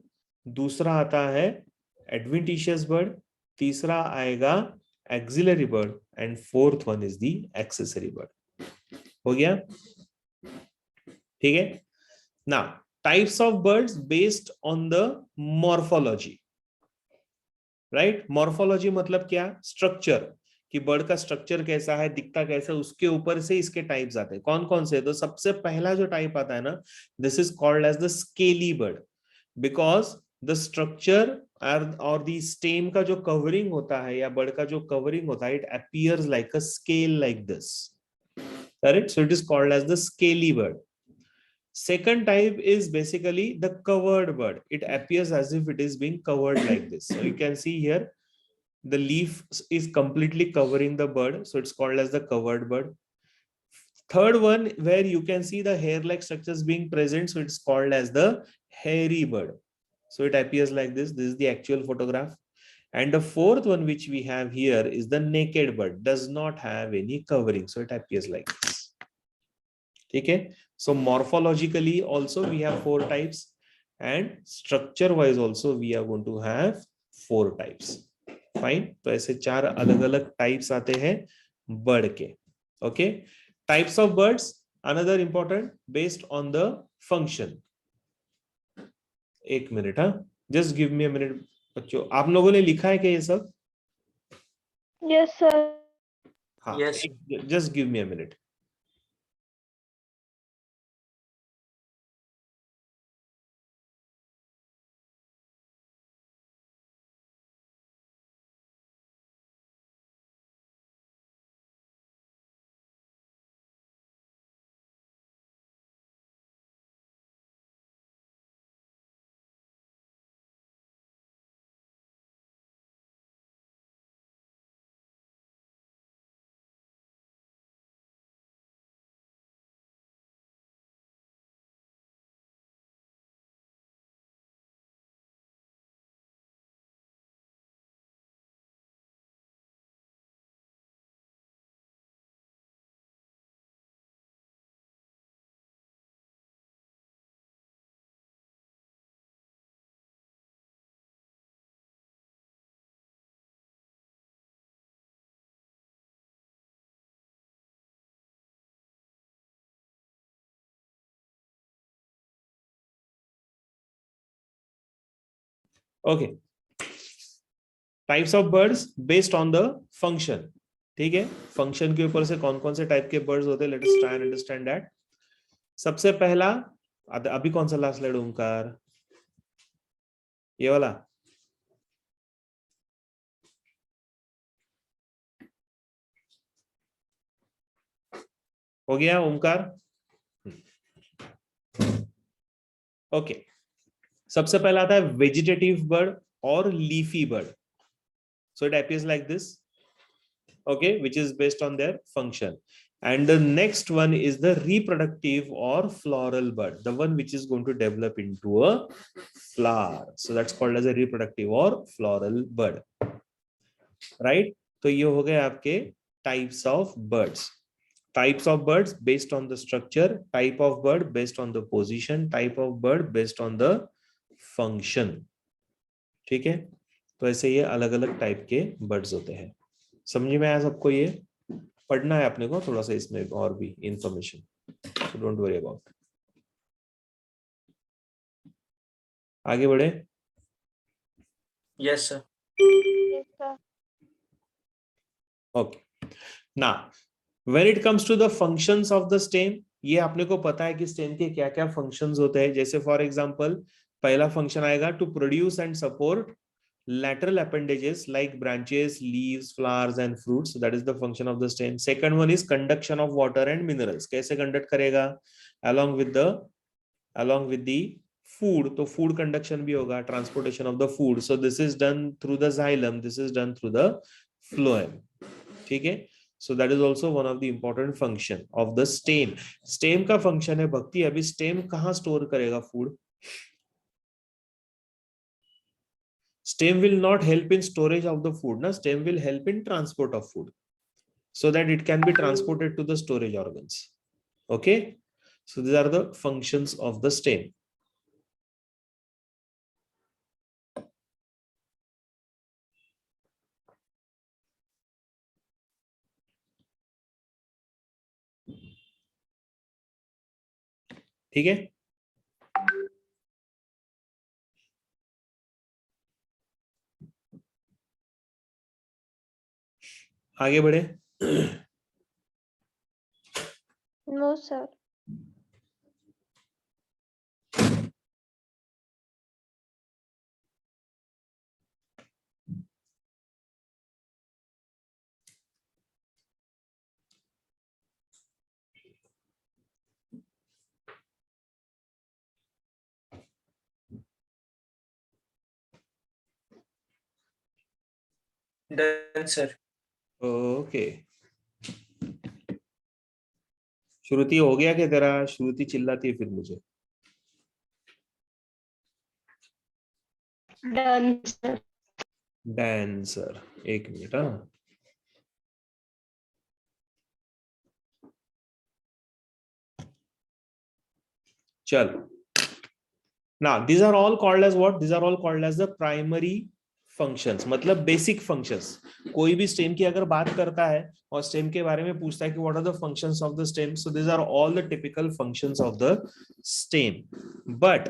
दूसरा आता है एडवेंटिशियस बर्ड, तीसरा आएगा axillary bud, and fourth one is the accessory bird. हो गया? ठीक है ना? Types of birds based on the morphology, right? Morphology मतलब क्या? स्ट्रक्चर, कि बर्ड का स्ट्रक्चर कैसा है, दिखता कैसा, उसके ऊपर से इसके टाइप्स आते हैं। कौन कौन से? तो सबसे पहला जो टाइप आता है ना, this is called as the scaly bud, because the structure और द स्टेम का जो कवरिंग होता है, या बर्ड का जो कवरिंग होता है, it appears like a scale like this, correct? So it is called as the scaly bud. Second type is basically the covered bird. It appears as if it is being covered like this. So you can see here, the leaf is completely covering the bird. So it's called as the covered bird. Third one, where you can see the hair-like structures being present. So it's called as the hairy bird. So it appears like this. This is the actual photograph. And the fourth one, which we have here, is the naked bird. Does not have any covering. So it appears like this. Okay, so morphologically also we have four types, and structure wise also we are going to have four types. Fine, तो ऐसे चार अलग अलग types आते हैं bird के. Okay, types of birds, another important, based on the function. एक मिनट, हाँ, just give me a minute. बच्चों, आप लोगों ने लिखा है क्या ये सब? Yes, sir. हाँ, Yes. just give me a minute. Okay, types of birds based on the function. ठीक है, फंक्शन के ऊपर से कौन कौन से टाइप के बर्ड्स होते हैं, let us try and understand that. सबसे पहला, अभी कौन सा लास्ट स्लाइड ओमकार, ये वाला? हो गया ओमकार? ओके, सबसे पहला आता है वेजिटेटिव बर्ड और leafy bird. So it appears like this, okay, which is based on their function. And the next one is the reproductive or floral bird, the one which is going to develop into a flower. So that's called as a reproductive or floral bird, right? तो ये हो गए आपके types of birds. Types of birds based on the structure, type of bird based on the position, type of bird based on the function. ठीक है, तो ऐसे ये अलग अलग टाइप के बर्ड्स होते हैं। समझ में आया सबको? ये पढ़ना है अपने को थोड़ा सा इसमें और भी information, so don't worry about. आगे बढ़े। Yes, sir. Yes, sir. Okay, ना when it comes to the functions of the stem, ये अपने को पता है कि स्टेम के क्या क्या फंक्शंस होते हैं। जैसे फॉर एग्जांपल पहला फंक्शन आएगा to produce and support lateral appendages like branches, leaves, flowers and fruits. That is the function of the stem. Second one is conduction of water and minerals. कैसे conduct करेगा? along with the food. तो food conduction भी होगा, transportation of the food. So this is done through the xylem, this is done through the phloem. ठीक है, so that is also one of the important function of the stem. Stem का function है भक्ति, अभी stem कहाँ store करेगा food? Stem will not help in storage of the food, na? Stem will help in transport of food so that it can be transported to the storage organs. Okay, so these are the functions of the stem. ठीक है, आगे बढ़े। No, sir. Done, sir. Okay, Shruti हो गया क्या तेरा? श्रुति चिल्लाती है फिर मुझे। Done, sir. डांसर, एक मिनट। हाँ, चलो। Now these are all called as what? These are all called as the primary functions, मतलब बेसिक फंक्शंस। कोई भी स्टेम की अगर बात करता है और स्टेम के बारे में पूछता है कि what are the functions of the stem, so these are all the typical functions of the stem. But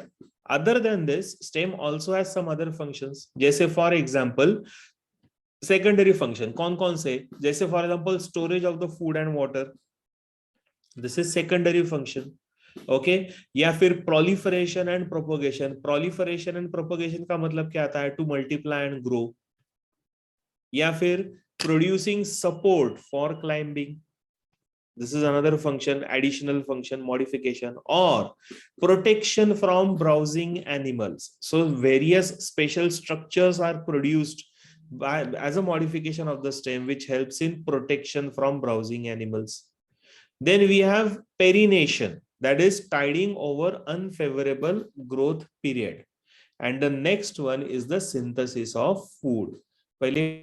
other than this stem also has some other functions. जैसे फॉर एग्जांपल सेकेंडरी फंक्शन कौन कौन से? जैसे for example storage of the food and water, this is secondary function. Okay, या फिर proliferation and propagation. Proliferation and propagation का मतलब क्या आता है? To multiply and grow. या फिर producing support for climbing, this is another function, additional function, modification. और protection from browsing animals, so various special structures are produced as a modification of the stem which helps in protection from browsing animals. Then we have perination, that is tiding over unfavorable growth period. And the next one is the synthesis of food. पहले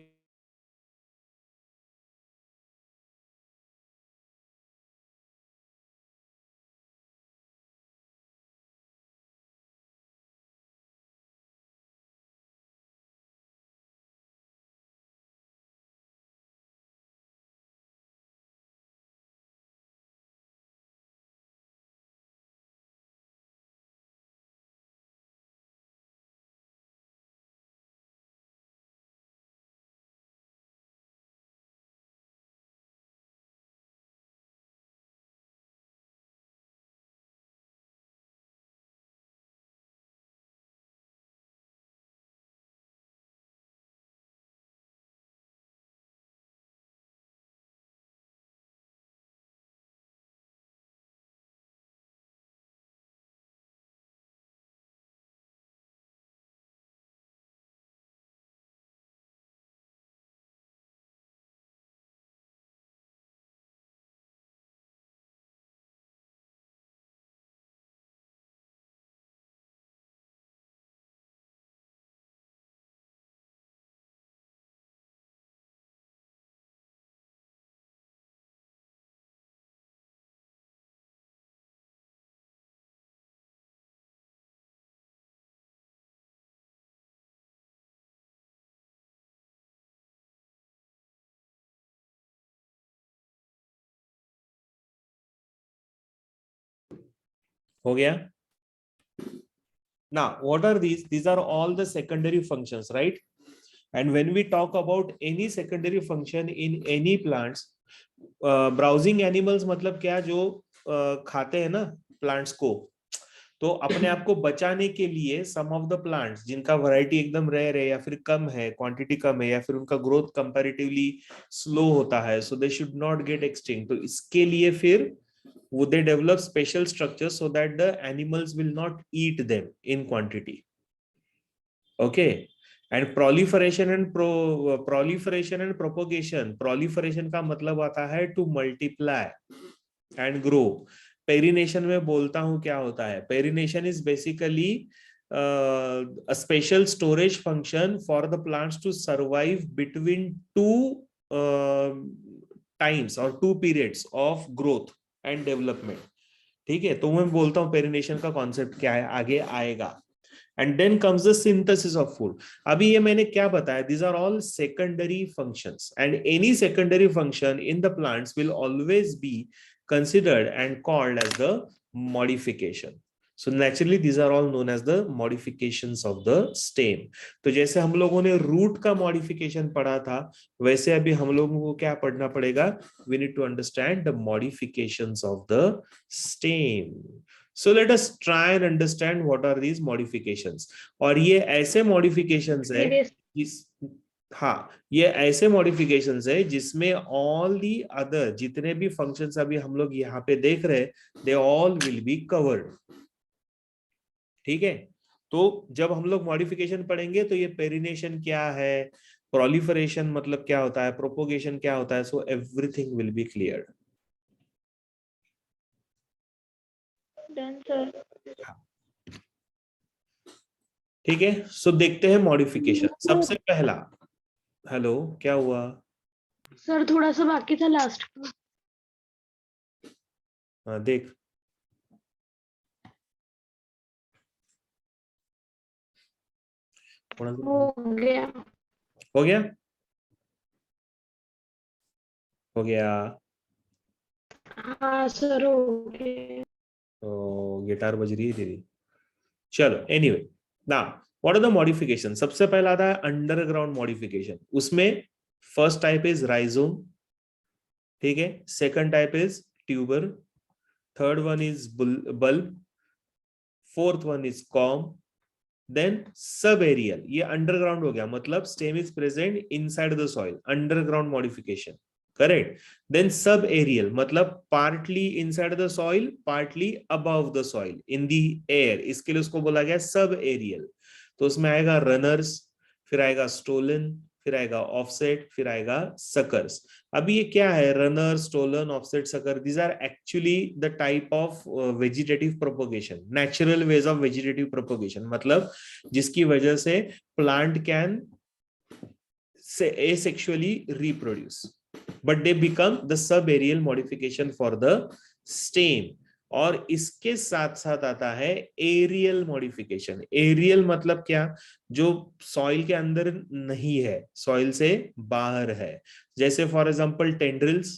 हो गया. Now, what are these? These are all the secondary functions, right? And when we talk about any secondary function in any plants, browsing animals मतलब क्या, जो खाते हैं ना plants को, तो अपने आप को बचाने के लिए सम ऑफ द प्लांट्स जिनका वैरायटी एकदम रेयर है या फिर कम है, क्वांटिटी कम है, या फिर उनका ग्रोथ कंपैरेटिवली स्लो होता है, so they should not get extinct, तो इसके लिए फिर वो they develop special structures so that the animals will not eat them in quantity. Okay. And proliferation and propagation. proliferation का मतलब आता है to multiply and grow. Perennation में बोलता हूं क्या होता है. Perennation is basically a special storage function for the plants to survive between two times or two periods of growth and development. ठीक है, तो मैं बोलता हूं पेरिनेशन का कॉन्सेप्ट क्या है, आगे आएगा. And then comes the synthesis of food. अभी ये मैंने क्या बताया, these are all secondary functions, and any secondary function in the plants will always be considered and called as the modification. So naturally these are all known as the modifications of the stem. तो जैसे हम लोगों ने root का modification पढ़ा था, वैसे अभी हम लोगों को क्या पढ़ना पड़ेगा, we need to understand the modifications of the stem. So let us try and understand what are these modifications. और ये ऐसे modifications है जिस, हाँ, ये ऐसे modifications है जिसमें all the other जितने भी functions अभी हम लोग यहाँ पे देख रहे हैं, they all will be covered. ठीक है, तो जब हम लोग modification पढ़ेंगे तो ये पेरिनेशन क्या है, proliferation मतलब क्या होता है, propagation क्या होता है, so everything will be cleared. Done, sir. ठीक है, सो देखते हैं मॉडिफिकेशन. सबसे पहला, हेलो क्या हुआ सर थोड़ा सा बाकी था लास्ट का. हाँ देख, हो गया. हो गया, हो गया. हाँ सर हो गया. तो गिटार बज रही है तेरी. चलो, एनीवे, ना व्हाट आर द मॉडिफिकेशन. सबसे पहला आता है अंडरग्राउंड मॉडिफिकेशन. उसमें फर्स्ट टाइप इज राइजोम, ठीक है. Second type is tuber, third one is bulb, fourth one is corm, then sub aerial. ये अंडरग्राउंड हो गया, मतलब stem is present inside the soil, underground modification, correct. Then sub aerial मतलब partly inside the soil, partly above the soil, in the air, इसके लिए उसको बोला गया सब एरियल. तो उसमें आएगा रनर्स, फिर आएगा स्टोलन, फिर आएगा ऑफसेट, फिर आएगा सकर्स. अभी ये क्या है, runner, stolon, offset, sucker, these are actually the type of vegetative propagation, natural ways of vegetative propagation, मतलब जिसकी वजह से plant can asexually reproduce, but they become the subaerial modification for the stem. और इसके साथ साथ आता है एरियल मॉडिफिकेशन. एरियल मतलब क्या, जो सॉइल के अंदर नहीं है, सॉइल से बाहर है. जैसे फॉर एग्जांपल टेंड्रिल्स,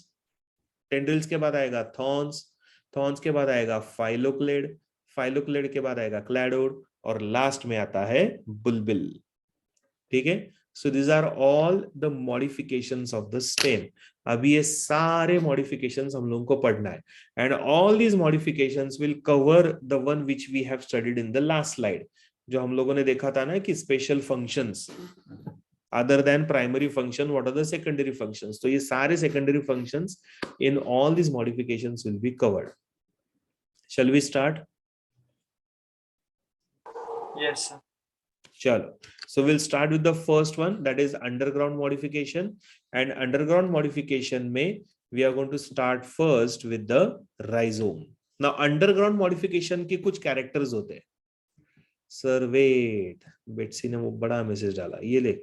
टेंड्रिल्स के बाद आएगा थॉर्न्स, थॉर्न्स के बाद आएगा फाइलोक्लेड, फाइलोक्लेड के बाद आएगा क्लैडोड, और लास्ट में आता है बुलबिल. ठीक है, so these are all the modifications of the stem. अभी ये सारे modifications हम लोगों को पढ़ना है, and all these modifications will cover the one which we have studied in the last slide, जो हम लोगों ने देखा था ना कि special functions other than primary function, what are the secondary functions. तो ये सारे secondary functions in all these modifications will be covered. Shall we start? Yes, sir. Chalo. So we'll start with the first one, that is underground modification. And underground modification में we are going to start first with the rhizome. Now underground modification के कुछ characters होते हैं. Sir wait, बेटसी ने वो बड़ा मैसेज डाला, ये ले.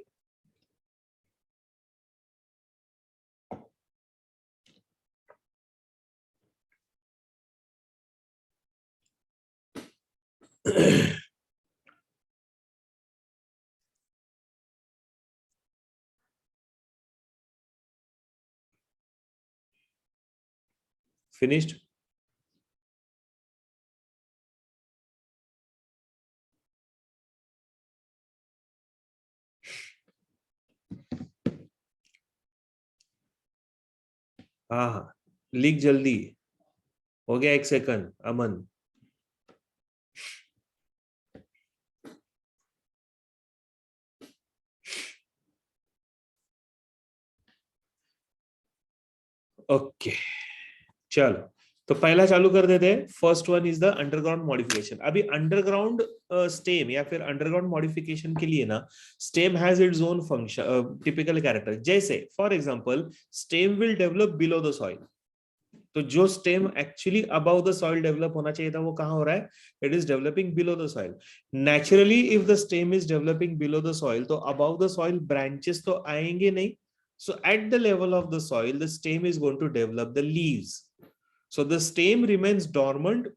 Finished? हाँ हाँ, लिख जल्दी, हो गया 1 सेकंड अमन। ओके चलो, तो पहला चालू कर देते हैं। First one is the underground modification. अभी अंडरग्राउंड स्टेम या फिर अंडरग्राउंड मॉडिफिकेशन के लिए ना, stem has its own function, typical character. जैसे for example, stem will develop below the soil. तो जो stem actually above the soil develop होना चाहिए था, वो कहां हो रहा है? It is developing below the soil. Naturally if the stem is developing below the soil, तो अबव द सॉइल ब्रांचेस तो आएंगे नहीं। So at the level of the soil, the stem is going to develop the leaves. So the stem remains dormant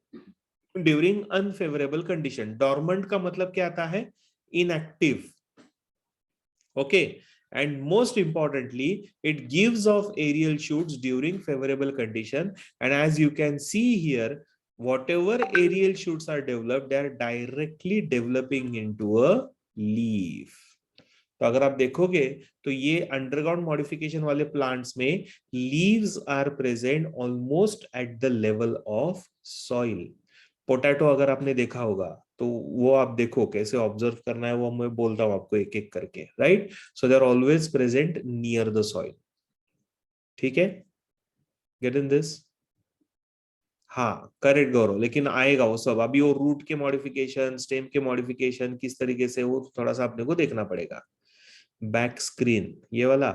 during unfavorable condition. Dormant का मतलब क्या आता है? Inactive. Okay. And most importantly, it gives off aerial shoots during favorable condition. And as you can see here, whatever aerial shoots are developed, they are directly developing into a leaf. तो अगर आप देखोगे तो ये अंडरग्राउंड मॉडिफिकेशन वाले प्लांट्स में leaves are present almost at the level of soil. Potato अगर आपने देखा होगा तो वो आप देखो कैसे ऑब्जर्व करना है, वो मैं बोलता हूं आपको एक एक करके, right? So they are always present near the soil. ठीक है, गेट इन दिस? हाँ करेक्ट गौरव, लेकिन आएगा वो सब। अभी वो रूट के मॉडिफिकेशन, स्टेम के मॉडिफिकेशन किस तरीके से, वो थोड़ा सा अपने को देखना पड़ेगा। बैक स्क्रीन ये वाला,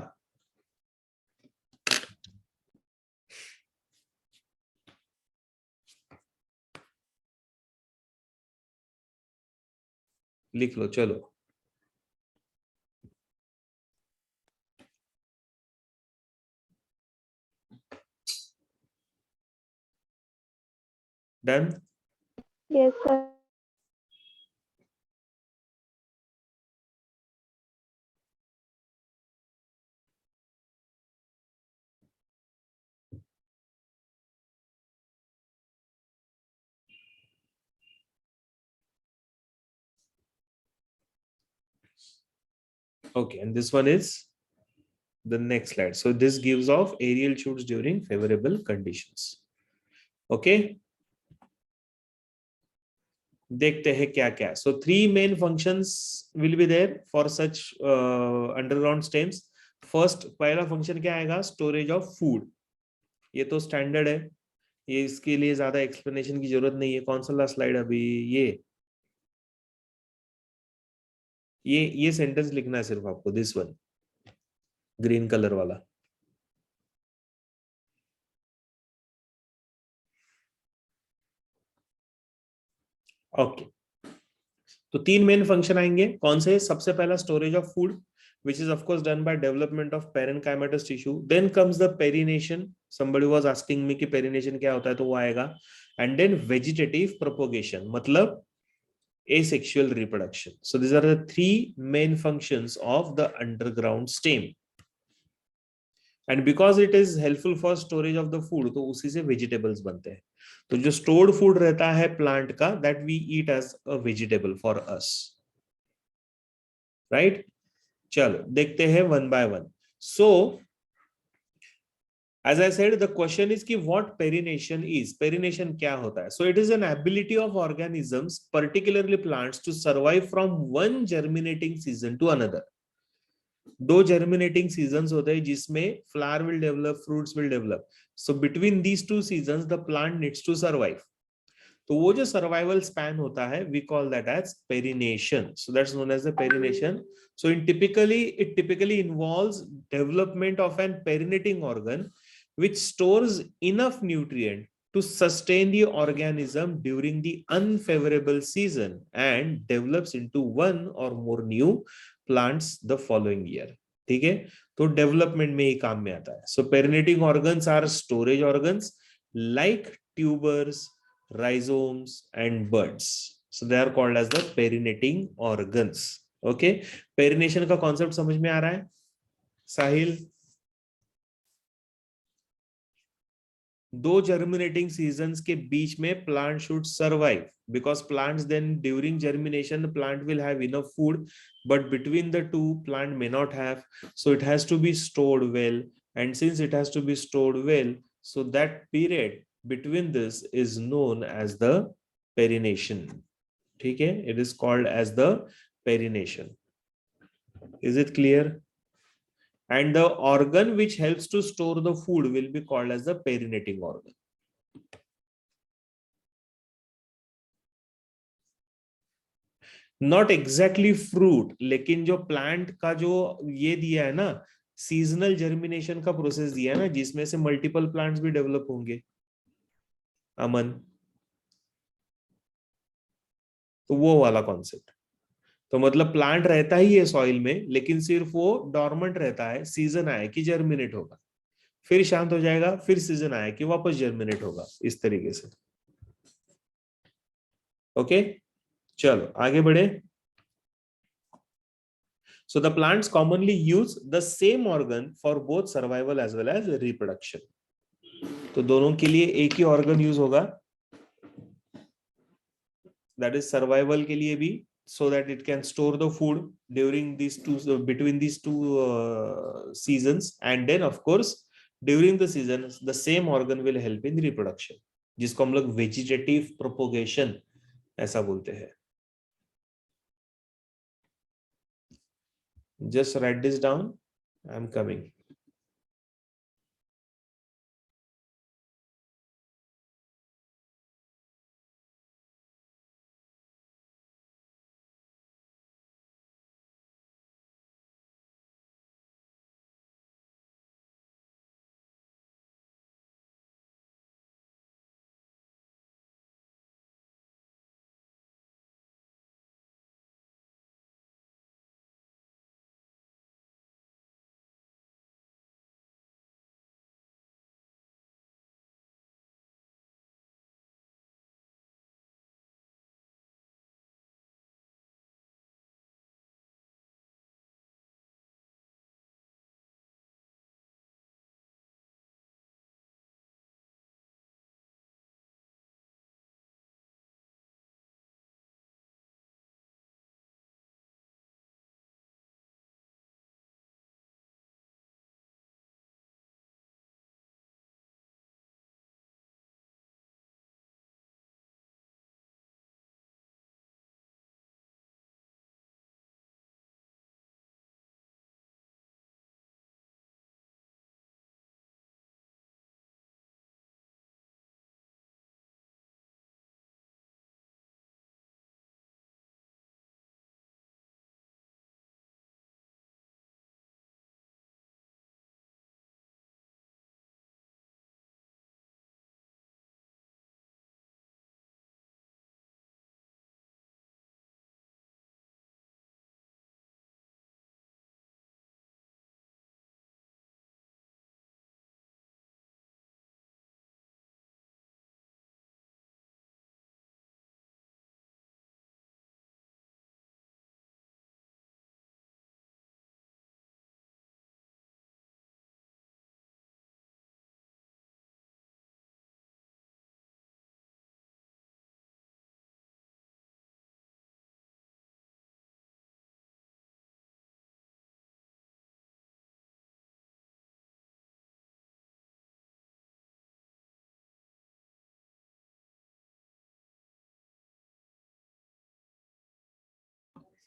लिख लो चलो। Done? Yes, sir. Okay, and this one is the next slide. So this gives off aerial shoots during favorable conditions. Okay, देखते हैं क्या क्या। So 3 main functions will be there for such underground stems. First, पहला फंक्शन क्या आएगा? Storage of food. ये तो स्टैंडर्ड है, ये इसके लिए ज्यादा एक्सप्लेनेशन की जरूरत नहीं है। कौन सा लास्ट स्लाइड अभी? ये सेंटेंस लिखना है सिर्फ आपको, दिस वन, ग्रीन कलर वाला। ओके, तो 3 मेन फंक्शन आएंगे। कौन से? सबसे पहला storage of food, which is of course done by development of parenchymatous tissue. Then comes the perination. Somebody was asking me कि perination क्या होता है, तो वो आएगा। And then vegetative propagation, मतलब asexual reproduction. So these are the 3 main functions of the underground stem. And because it is helpful for storage of the food, तो उसी से vegetables बनते हैं। तो जो stored food रहता है plant का, that we eat as a vegetable for us, right? चलो देखते हैं one by one. So as I said, the question is कि what perination is? Perination क्या होता है? So it is an ability of organisms, particularly plants, to survive from one germinating season to another. 2 germinating seasons होते हैं जिसमें flower will develop, fruits will develop. So between these 2 seasons, the plant needs to survive. तो वो जो सर्वाइवल स्पैन होता है, we call that as perennation. So that's known as the perennation. So it typically involves development of an perinating organ which stores enough nutrient to sustain the organism during the unfavorable season and develops into one or more new plants the following year. ठीक है, तो डेवलपमेंट में ही काम में आता है. So perennating organs are storage organs like tubers, rhizomes and buds. So they are called as the perinating organs. Okay, perination का कॉन्सेप्ट समझ में आ रहा है साहिल? 2 germinating seasons के बीच में plant should survive because plants then during germination the plant will have enough food, but between the 2 plant may not have, so it has to be stored well, and since it has to be stored well, so that period between this is known as the perination. ठीक है, it is called as the perination. Is it clear? And the organ which helps to store the food will be called as the perinating organ. Not exactly fruit, लेकिन जो प्लांट का जो ये दिया है ना, सीजनल जर्मिनेशन का प्रोसेस दिया है ना, जिसमें से मल्टीपल प्लांट्स भी डेवलप होंगे, अमन, तो वो वाला कॉन्सेप्ट। तो मतलब प्लांट रहता ही है सॉइल में, लेकिन सिर्फ वो डॉर्मेंट रहता है, सीजन आए कि जर्मिनेट होगा, फिर शांत हो जाएगा, फिर सीजन आए कि वापस जर्मिनेट होगा, इस तरीके से। ओके, चलो आगे बढ़े। So the plants commonly use the same organ for both survival as well as reproduction. तो दोनों के लिए एक ही organ use होगा, that is survival के लिए भी, so that it can store the food during these two, between these two seasons, and then of course during the seasons the same organ will help in reproduction, जिसको हम लोग vegetative propagation ऐसा बोलते हैं। Just write this down. I'm coming.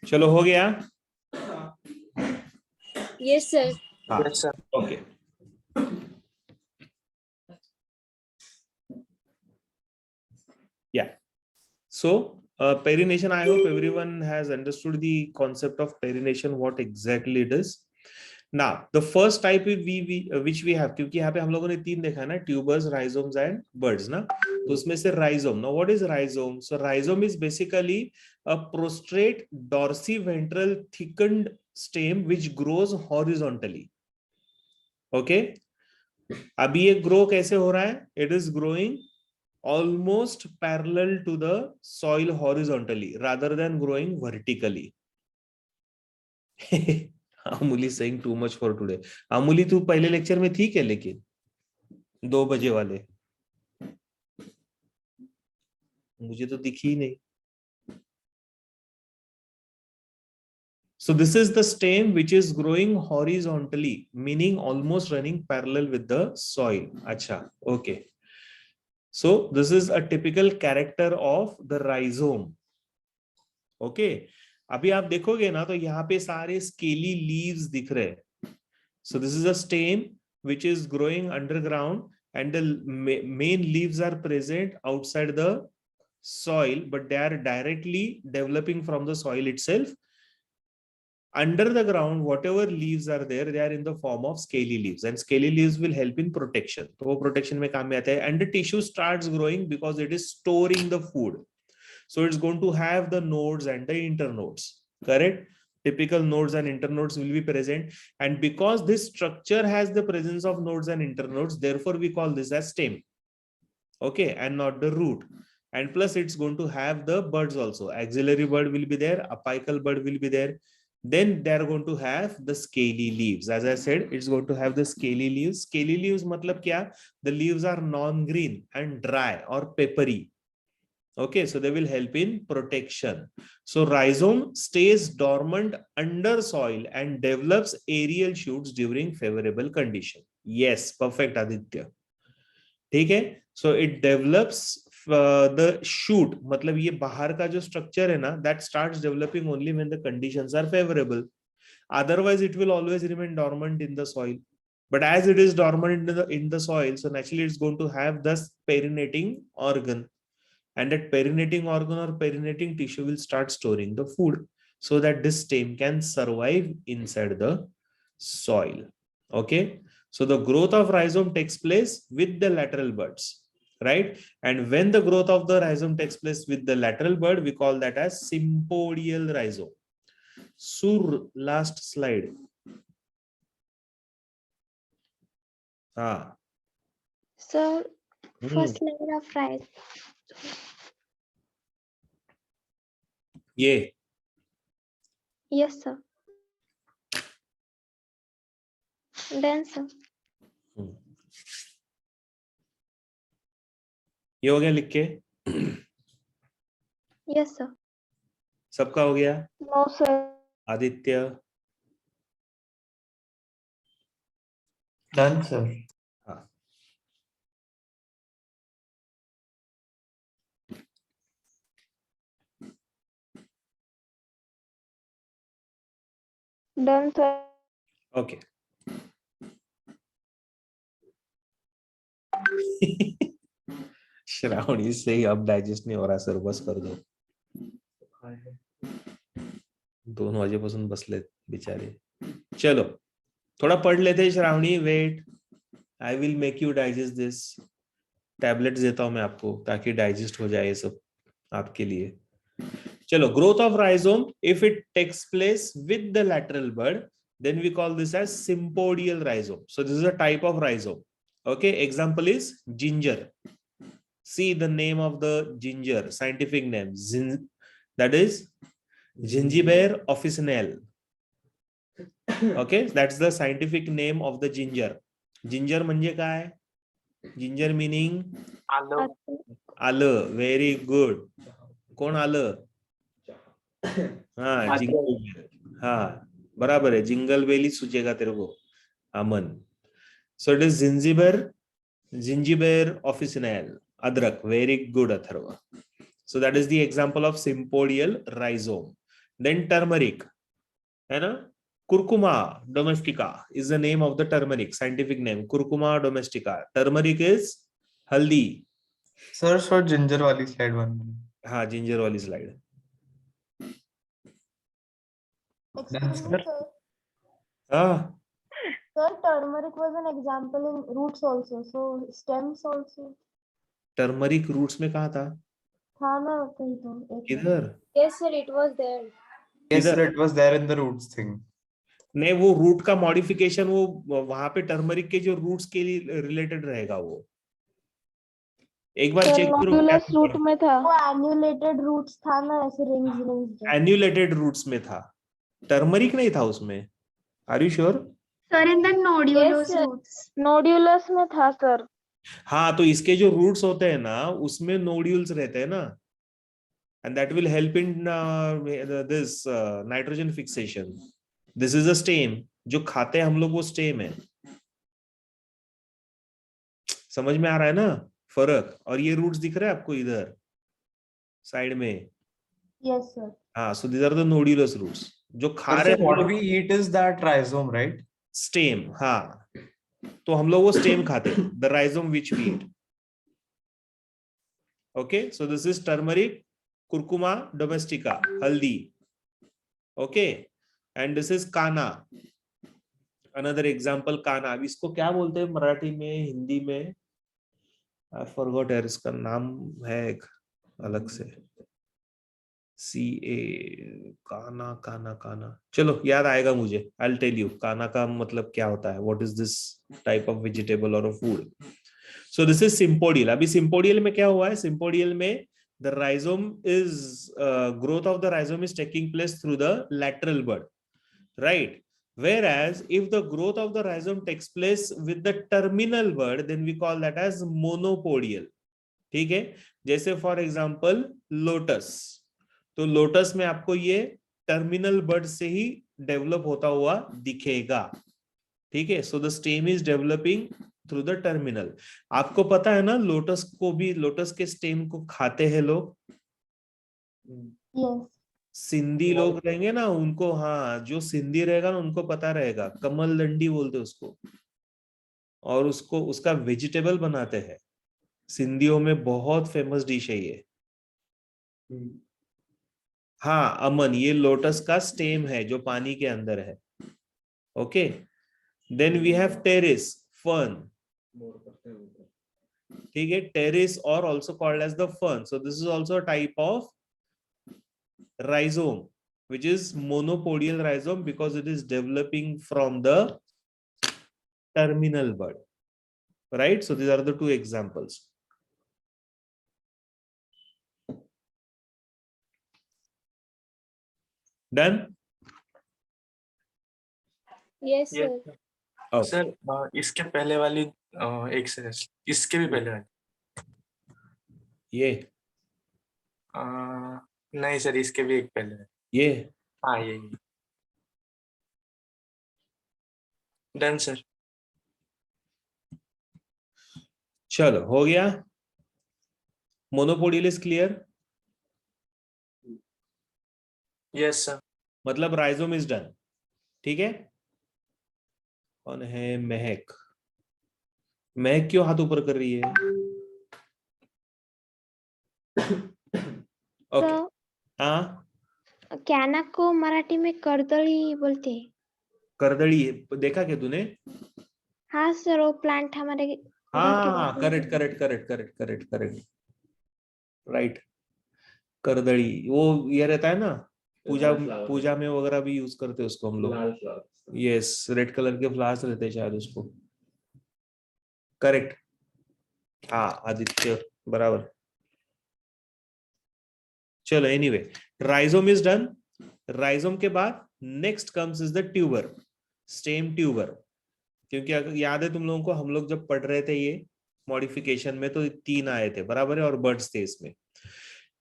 चलो हो गया। Yes, sir. Yes, sir. Okay, yeah, so perination, I hope everyone has understood the concept of perination, what exactly it is. Now the first type which we have, क्योंकि यहाँ पे हम लोगों ने तीन देखा है ना, ट्यूबर्स, राइजोम्स एंड बर्ड्स ना, तो उसमें से rhizome, now what is rhizome? So rhizome is basically a prostrate dorsiventral thickened stem which grows horizontally. Okay, अभी ये ग्रो कैसे हो रहा है? It is growing almost parallel to the soil horizontally rather than growing vertically. Amuli saying too much for today. Amuli, तू पहले लेक्चर में थी क्या? लेकिन 2 बजे वाले मुझे तो दिखी ही नहीं। So this is the stem which is growing horizontally, meaning almost running parallel with the soil. Acha, okay. So this is a typical character of the rhizome. Okay. अभी आप देखोगे ना तो यहाँ पे सारे scaly leaves दिख रहे हैं. So this is a stem which is growing underground and the main leaves are present outside the soil, but they are directly developing from the soil itself. Under the ground, whatever leaves are there, they are in the form of scaly leaves, and scaly leaves will help in protection. तो वो protection में काम में आता है. And the tissue starts growing because it is storing the food. So it's going to have the nodes and the internodes. Correct? Typical nodes and internodes will be present. And because this structure has the presence of nodes and internodes, therefore we call this as stem. Okay, and not the root. And plus it's going to have the buds also. Axillary bud will be there, apical bud will be there. Then they are going to have the scaly leaves. As I said, it's going to have the scaly leaves. Scaly leaves matlab kya? The leaves are non-green and dry or peppery. Okay, so they will help in protection. So rhizome stays dormant under soil and develops aerial shoots during favorable condition. Yes, perfect, Aditya. ठीक है, so it develops the shoot, मतलब ये बाहर का जो structure है ना, that starts developing only when the conditions are favorable. Otherwise, it will always remain dormant in the soil. But as it is dormant in the soil, so naturally it's going to have this perinating organ, and that perinating organ or perinating tissue will start storing the food so that this stem can survive inside the soil. Okay. So the growth of rhizome takes place with the lateral buds, right? And when the growth of the rhizome takes place with the lateral bud, we call that as sympodial rhizome. Sur, last slide. Sir, first layer of rice. Yeah. Yes, sir. Then, sir. ये हो गया लिख के? Yes, sir. सबका हो गया? No, sir. Aditya? Done, sir. हाँ. Done, sir. Okay. श्रावणी से अब डाइजेस्ट नहीं हो रहा सर, बस कर दो. 2 वाजेपासून बसले बिचारे. चलो थोड़ा पढ़ लेते हैं Shravani. Wait, I will make you digest this. Tablets देता हूं मैं आपको ताकि डाइजेस्ट हो जाए ये सब आपके लिए. चलो, growth of rhizome if it takes place with the lateral bud, then we call this as sympodial rhizome. So this is a type of rhizome. Okay, example is ginger. See the name of the ginger, scientific name, that is Gingiber officinale. Okay, that's the scientific name of the ginger. Ginger म्हणजे काय? Ginger meaning आलं. Very good. कोण आलं? हाँ, जिंगल. हाँ, बराबर है. जिंगल बेल ही सूझेगा तेरे को, अमन. So it is Gingiber officinale, अदरक. Very good, Atharva. So that is the example of sympodial rhizome. Then turmeric, है ना? Curcuma domestica is the name of the turmeric, scientific name. Curcuma domestica. Turmeric is हल्दी. Sir, for ginger वाली slide 1 minute. हाँ, ginger वाली slide. Done, sir. हाँ. Sir, turmeric was an example in roots also, so stems also. Turmeric roots में कहाँ था? हाँ ना कहीं तो एक किधर? Yes sir, it was there. Yes, Either. sir, it was there in the roots thing. नहीं, वो रूट का मॉडिफिकेशन वो वहां पे टर्मरिक के जो रूट्स के लिए रिलेटेड रहेगा वो. एक बार Sir, चेक करो. nodulus root में था. वो annulated roots था ना ऐसे rings. एन्यूलेटेड रूट्स में था, टर्मरिक नहीं था उसमें. Are you sure? Sir, in the nodulus Yes, sir. roots. Nodulus में था सर. हाँ, तो इसके जो रूट्स होते हैं ना उसमें नोड्यूल्स रहते हैं ना. and that will help in this nitrogen fixation. This is a stem. जो खाते हैं हम लोग वो stem है. समझ में आ रहा है ना फर्क? और ये रूट्स दिख रहे हैं आपको इधर साइड में? Yes, sir. हाँ, so these are the nodulous roots. जो खा But रहे sir, what we eat is that rhizome, right? Stem. हाँ, तो हम लोग वो स्टेम खाते हैं, the rhizome which we eat. Okay, so this is turmeric, curcuma domestica, haldi. Okay, and this is kana. Another example, kana. अब इसको क्या बोलते हैं मराठी में, हिंदी में? I forgot यार, इसका नाम है एक अलग से. काना काना काना. चलो याद आएगा मुझे. I'll tell you. काना का मतलब क्या होता है? What is this type of vegetable or a food? So this is sympodial. अभी sympodial में क्या हुआ है? Sympodial में the rhizome is growth of the rhizome is taking place through the lateral bud, right? Whereas if the growth of the rhizome takes place with the terminal bud, then we call that as monopodial. ठीक है? जैसे for example lotus. तो लोटस में आपको ये टर्मिनल बड से ही डेवलप होता हुआ दिखेगा. ठीक है? So the stem is developing through the terminal. आपको पता है ना लोटस को भी, लोटस के स्टेम को खाते हैं लोग. Yes. सिंधी लोग रहेंगे ना उनको, हाँ जो सिंधी रहेगा ना उनको पता रहेगा, कमल दंडी बोलते उसको. और उसको उसका वेजिटेबल बनाते हैं. सिंधियों में बहुत फेमस डिश है ये. हाँ अमन, ये लोटस का स्टेम है जो पानी के अंदर है. Okay, then we have pteris, fern. ठीक है, टेरेस और also called as the fern. So this is also type of rhizome which is monopodial rhizome because it is developing from the terminal bud, right? So these are the two examples. Done? Yes, Yes, sir. sir. Okay. Sir इसके पहले वाली एक से इसके भी पहले वाली ये नहीं सर, इसके भी एक पहले है. ये हाँ ये डन सर. चलो हो गया. Monopodial is clear. Yes sir. मतलब राइजोम इज डन. ठीक है. कौन है? महक. महक क्यों हाथ ऊपर कर रही है? ओके. तो हाँ, कैना को मराठी में कर्दली बोलते हैं. करदड़ी है, देखा क्या तूने? हाँ सर, वो प्लांट हमारे घर के हाँ, बाजू में correct correct correct correct correct correct, right. करदड़ी वो ये रहता है ना, पूजा पूजा में वगैरह भी यूज करते हैं उसको हम लोग. यस, रेड कलर के फ्लावर्स रहते हैं शायद उसको. करेक्ट. हाँ आदित्य, बराबर. चलो anyway, rhizome is done. Rhizome के बाद next comes is the tuber, stem tuber. क्योंकि अगर याद है तुम लोगों को, हम लोग जब पढ़ रहे थे ये मॉडिफिकेशन में तो 3 आए थे, बराबर है, और बर्ड्स थे इसमें.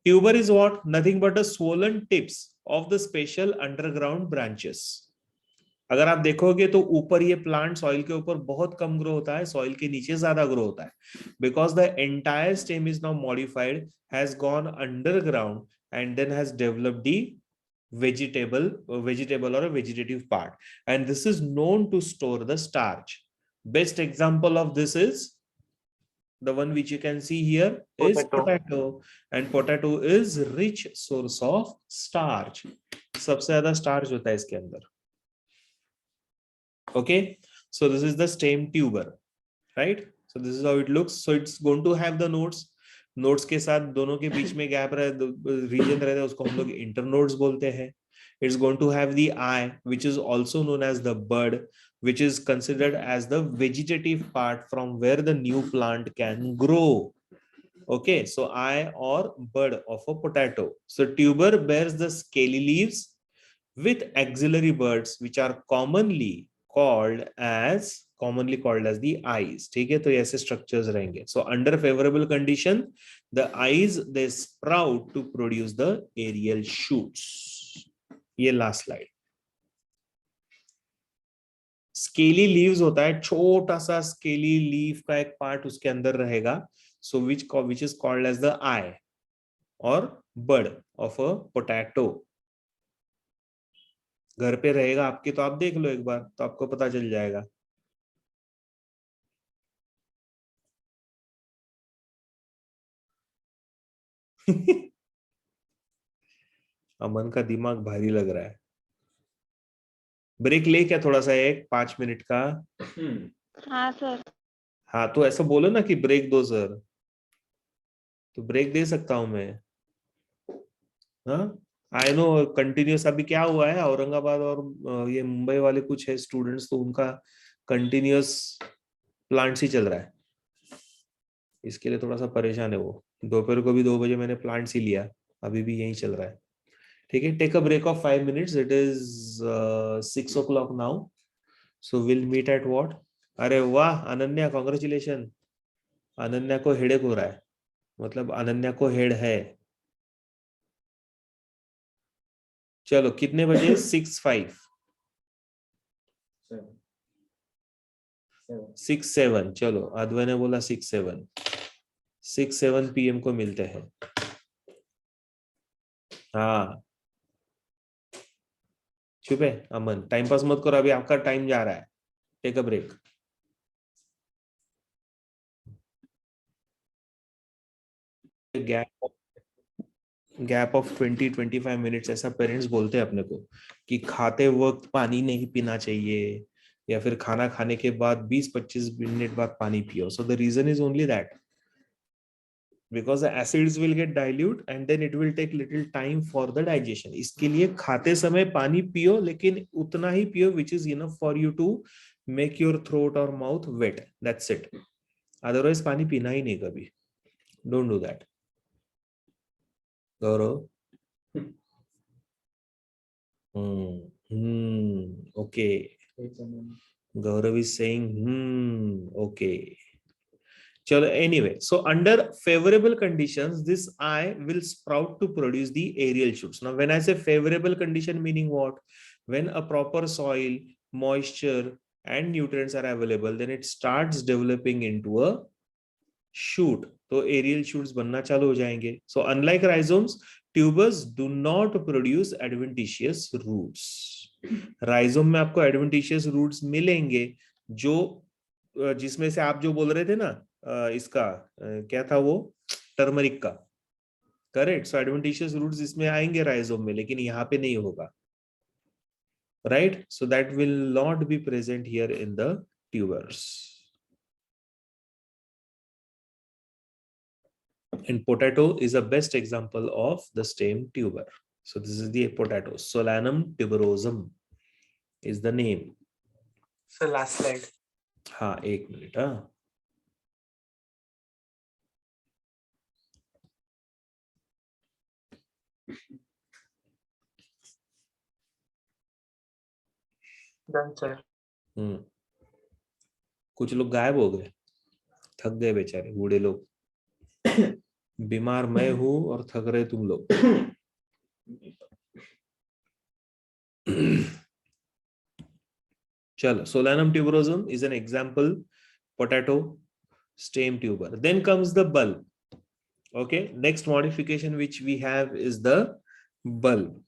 Tuber is what? Nothing but a swollen tips of the special underground branches. अगर आप देखोगे तो ऊपर ये प्लांट सॉइल के ऊपर बहुत कम ग्रो होता है, सॉइल के नीचे ज्यादा ग्रो होता है. Because the entire stem is now modified, has gone underground and then has developed the vegetable or a vegetative part, and this is known to store the starch. Best example of this is the one which you can see here is potato, and potato is rich source of starch. सबसे ज्यादा starch होता है इसके अंदर. Okay, so this is the stem tuber, right? So this is how it looks. So it's going to have the nodes. Nodes के साथ दोनों के बीच में गैप रीजन रहता है, उसको हम लोग इंटरनोड्स बोलते हैं. It's going to have the eye which is also known as the bud, which is considered as the vegetative part from where the new plant can grow. Okay, so eye और bud of a potato. So tuber bears the scaly leaves with axillary buds which are commonly called as commonly called as the eyes. ठीक है, तो ऐसे structures रहेंगे. So under favorable condition, the eyes they sprout to produce the aerial shoots. ये last slide. Scaly leaves होता है, छोटा सा scaly leaf का एक part उसके अंदर रहेगा. So which is called as the eye or bud of a potato. घर पे रहेगा आपके, तो आप देख लो एक बार, तो आपको पता चल जाएगा. अमन का दिमाग भारी लग रहा है. ब्रेक ले क्या थोड़ा सा, एक 5 मिनट का. हाँ सर. हाँ तो ऐसा बोलो ना कि ब्रेक दो सर, तो ब्रेक दे सकता हूं मैं. हाँ आई नो कंटिन्यूस. अभी क्या हुआ है, औरंगाबाद और ये मुंबई वाले कुछ है स्टूडेंट्स, तो उनका कंटिन्यूस प्लांट्स ही चल रहा है. इसके लिए थोड़ा सा परेशान है वो. दोपहर को भी 2 बजे मैंने प्लांट्स ही लिया, अभी भी यही चल रहा है. ठीक है, take a break of 5 minutes. It is 6 o'clock now, so will meet at what. अरे वाह अनन्या, कॉन्ग्रेचुलेशन. अनन्या को हेडेक हो रहा है, मतलब अनन्या को हेड है. चलो कितने बजे? 6:05 6:07. चलो अद्वै ने बोला 6:07 PM को मिलते हैं. हाँ चुप है अमन, टाइम पास मत करो, अभी आपका टाइम जा रहा है. Take a break. Gap of 20-25 minutes ऐसा पेरेंट्स बोलते हैं अपने को कि खाते वक्त पानी नहीं पीना चाहिए, या फिर खाना खाने के बाद 20-25 मिनट बाद पानी पियो. So the reason is only that because the acids will get dilute and then it will take little time for the digestion. इसके लिए खाते समय पानी पियो, लेकिन उतना ही पियो which is enough for you to make your throat or mouth wet. That's it. Otherwise पानी पीना ही नहीं कभी. Don't do that. Gaurav. Okay. Gaurav is saying okay. Chalo, anyway, so under favorable conditions, this eye will sprout to produce the aerial shoots. Now, when I say favorable condition, meaning what? When a proper soil, moisture, and nutrients are available, then it starts developing into a shoot. So aerial shoots बनना चालू हो जाएंगे. So unlike rhizomes, tubers do not produce adventitious roots. Rhizome में आपको adventitious roots मिलेंगे, जो जिसमें से आप जो बोल रहे थे ना, इसका क्या था वो, टर्मरिक का. करेक्ट. सो एडवेंटिशियस रूट्स इसमें आएंगे राइजोम में, लेकिन यहाँ पे नहीं होगा. Right. So that will not be present here in the tubers. And potato is a best example of the stem tuber. So this is the potato. Solanum tuberosum is the name. So last slide. हाँ एक मिनट. हाँ Done, sir. कुछ लोग गायब हो गए, थक गए बेचारे बूढ़े लोग. बीमार मैं हूं और थक रहे तुम लोग. चलो, Solanum tuberosum is an example potato stem tuber. Then comes the bulb. Okay, next modification which we have is the bulb.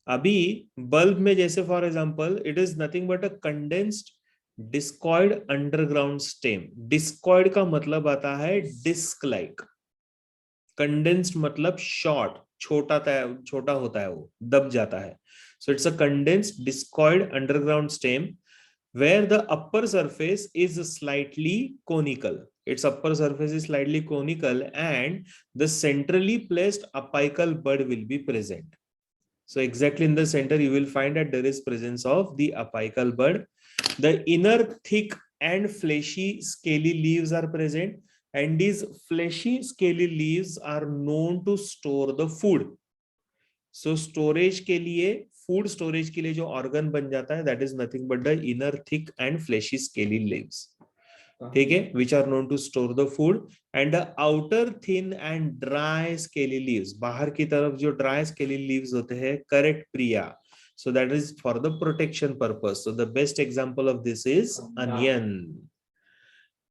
अभी bulb में जैसे for example it is nothing but a condensed discoid underground stem. Discoid का मतलब आता है disc like. Condensed मतलब short, छोटा होता है वो, दब जाता है. So it's a condensed discoid underground stem where the upper surface is slightly conical. Its upper surface is slightly conical and the centrally placed apical bud will be present. So exactly in the center you will find that there is presence of the apical bud. The inner thick and fleshy scaly leaves are present, and these fleshy scaly leaves are known to store the food. So storage के लिए फूड स्टोरेज के लिए जो ऑर्गन बन जाता है that is nothing but the inner thick and fleshy scaly leaves, ठीक है, which are known to store the food, and the outer thin and dry scaly leaves, बाहर की तरफ जो ड्राई स्केली लीव्स होते हैं, correct Priya, so that is for the protection purpose. So the best example of this is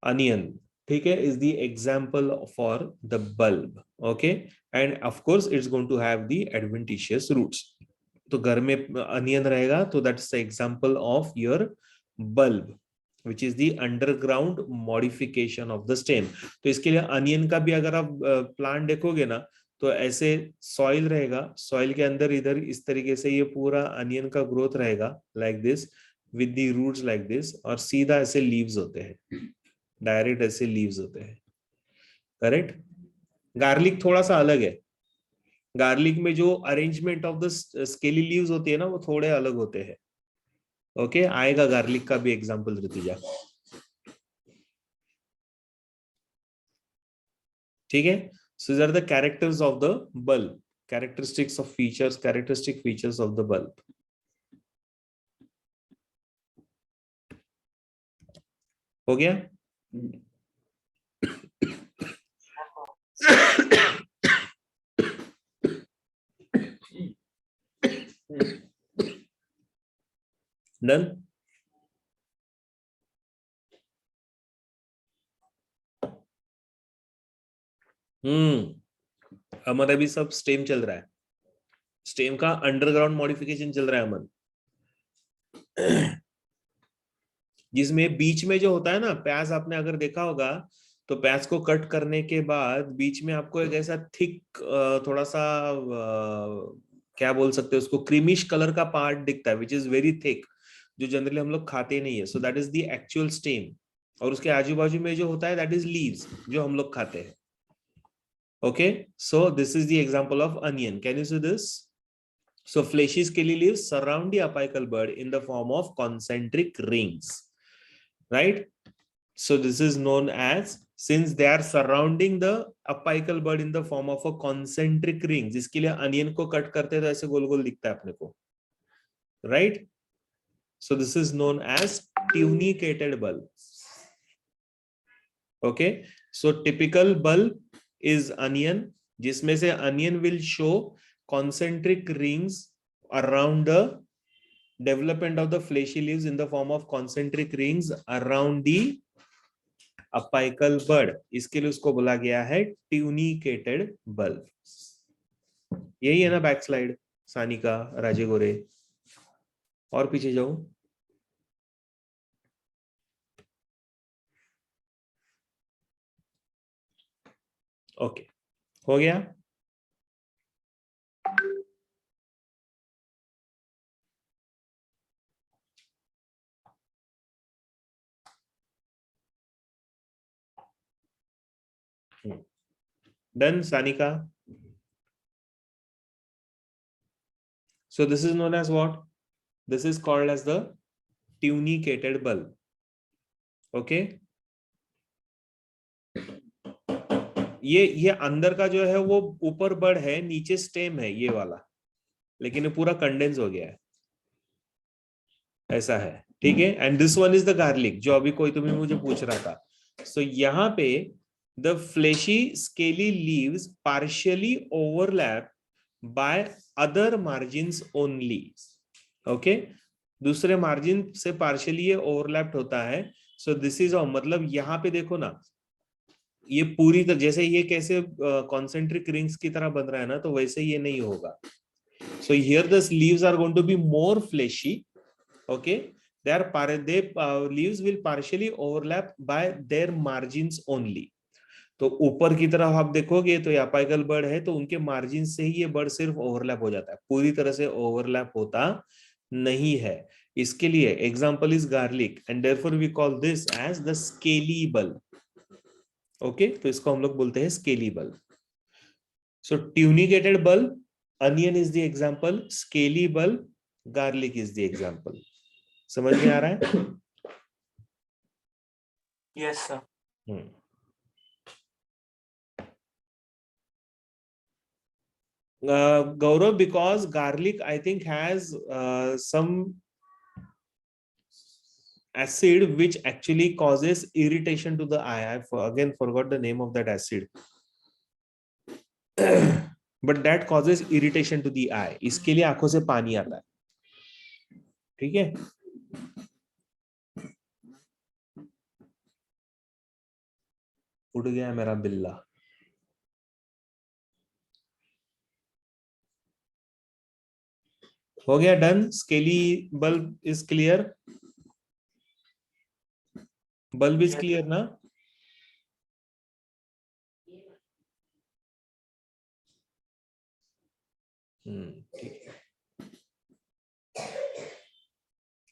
onion, ठीक है, is the example for the bulb, okay, and of course it's going to have the adventitious roots. तो घर में अनियन रहेगा तो that's the example of your bulb which is the underground modification of the stem. तो इसके लिए अनियन का भी अगर आप प्लांट देखोगे ना तो ऐसे सॉइल रहेगा, सॉइल के अंदर इधर इस तरीके से ये पूरा अनियन का ग्रोथ रहेगा like this with the roots like this, और सीधा ऐसे लीव्स होते हैं, डायरेक्ट ऐसे लीव्स होते हैं, करेक्ट। गार्लिक थोड़ा सा अलग है, गार्लिक में जो arrangement of the scaly leaves होती है ना वो थोड़े अलग होते हैं, ओके आएगा गार्लिक का भी एग्जांपल ऋतुजा, ठीक है। So these are the characters of the bulb, characteristic features of the bulb. हो गया? Done? हमारा भी सब स्टेम चल रहा है, स्टेम का अंडरग्राउंड मॉडिफिकेशन चल रहा है अमन, जिसमें बीच में जो होता है ना प्याज, आपने अगर देखा होगा तो प्याज को कट करने के बाद बीच में आपको एक ऐसा थिक थोड़ा सा क्या बोल सकते हैं उसको, क्रीमिश कलर का पार्ट दिखता है विच इज वेरी थिक, जो जनरली हम लोग खाते नहीं है, so that is the actual stem, और उसके आजू बाजू में जो होता है दैट इज लीव्स जो हम लोग खाते हैं। Okay, so this is the example of onion. Can you see this? So fleshy scaly leaves surround the apical bud in the form of concentric rings, right? So this is known as, since they are surrounding the apical bud in the form of a concentric rings, इसके लिए onion को कट करते हैं तो ऐसे गोल गोल दिखता है अपने को, right? So this is known as tunicated bulb. Okay, so typical bulb is onion, जिसमें से onion will show concentric rings around the development of the fleshy leaves in the form of concentric rings around the apical bud, इसके लिए उसको बोला गया है tunicated bulb। यही है ना बैक स्लाइड सानिका राजे गोरे, और पीछे जाओ, ओके हो गया। Done, Sanika? So this is known as what? This is called as the tunicated bulb. Okay? ये अंदर का जो है वो ऊपर बड़ है, नीचे स्टेम है ये वाला, लेकिन ये पूरा कंडेंस हो गया है, ऐसा है, ठीक है। And this one is the garlic, जो अभी कोई तुम्हें मुझे पूछ रहा था। सो यहाँ पे the fleshy scaly leaves partially overlap by other margins only, okay, दूसरे मार्जिन से पार्शियली ये ओवरलैप्ड होता है। सो दिस इज मतलब यहाँ पे देखो ना, ये पूरी तरह जैसे ये कैसे कॉन्सेंट्रिक रिंग्स की तरह बन रहा है ना, तो वैसे ये नहीं होगा। So here the leaves are going to be more fleshy, okay, leaves will partially overlap by their margins only. तो ऊपर की तरफ आप देखोगे तो ये अपाइकल बर्ड है, तो उनके मार्जिन से ही ये बर्ड सिर्फ ओवरलैप हो जाता है, पूरी तरह से ओवरलैप होता नहीं है। इसके लिए example is garlic and therefore we call this as the scaly bulb, okay, तो इसको हम लोग बोलते हैं scaly bulb. So tunicated bulb, onion is the example, scaly bulb, garlic is the example. समझ में आ रहा है? Yes sir. Gaurav, because garlic I think has some acid which actually causes irritation to the eye. Again forgot the name of that acid. But that causes irritation to the eye. इसके लिए आंखों से पानी आता है. ठीक है? उड़ गया मेरा बिल्ला. हो गया done. Scaly bulb is clear. Bulb is clear ना. ठीक है.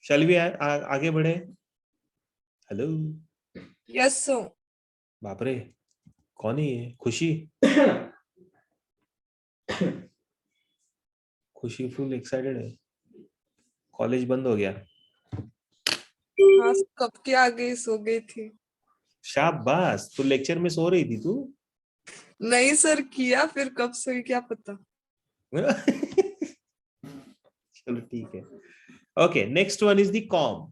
Shall we आगे बढ़े. हेलो. Yes sir. बाप रे, कौन है ये? खुशी. खुशी फुल एक्साइटेड है. कॉलेज बंद हो गया. हाँ कब के आगे सो गई थी. शाबाश. तो लेक्चर में सो रही थी तू. नहीं सर किया, फिर कब सोई क्या पता. चलो ठीक है. Okay, next one is the com.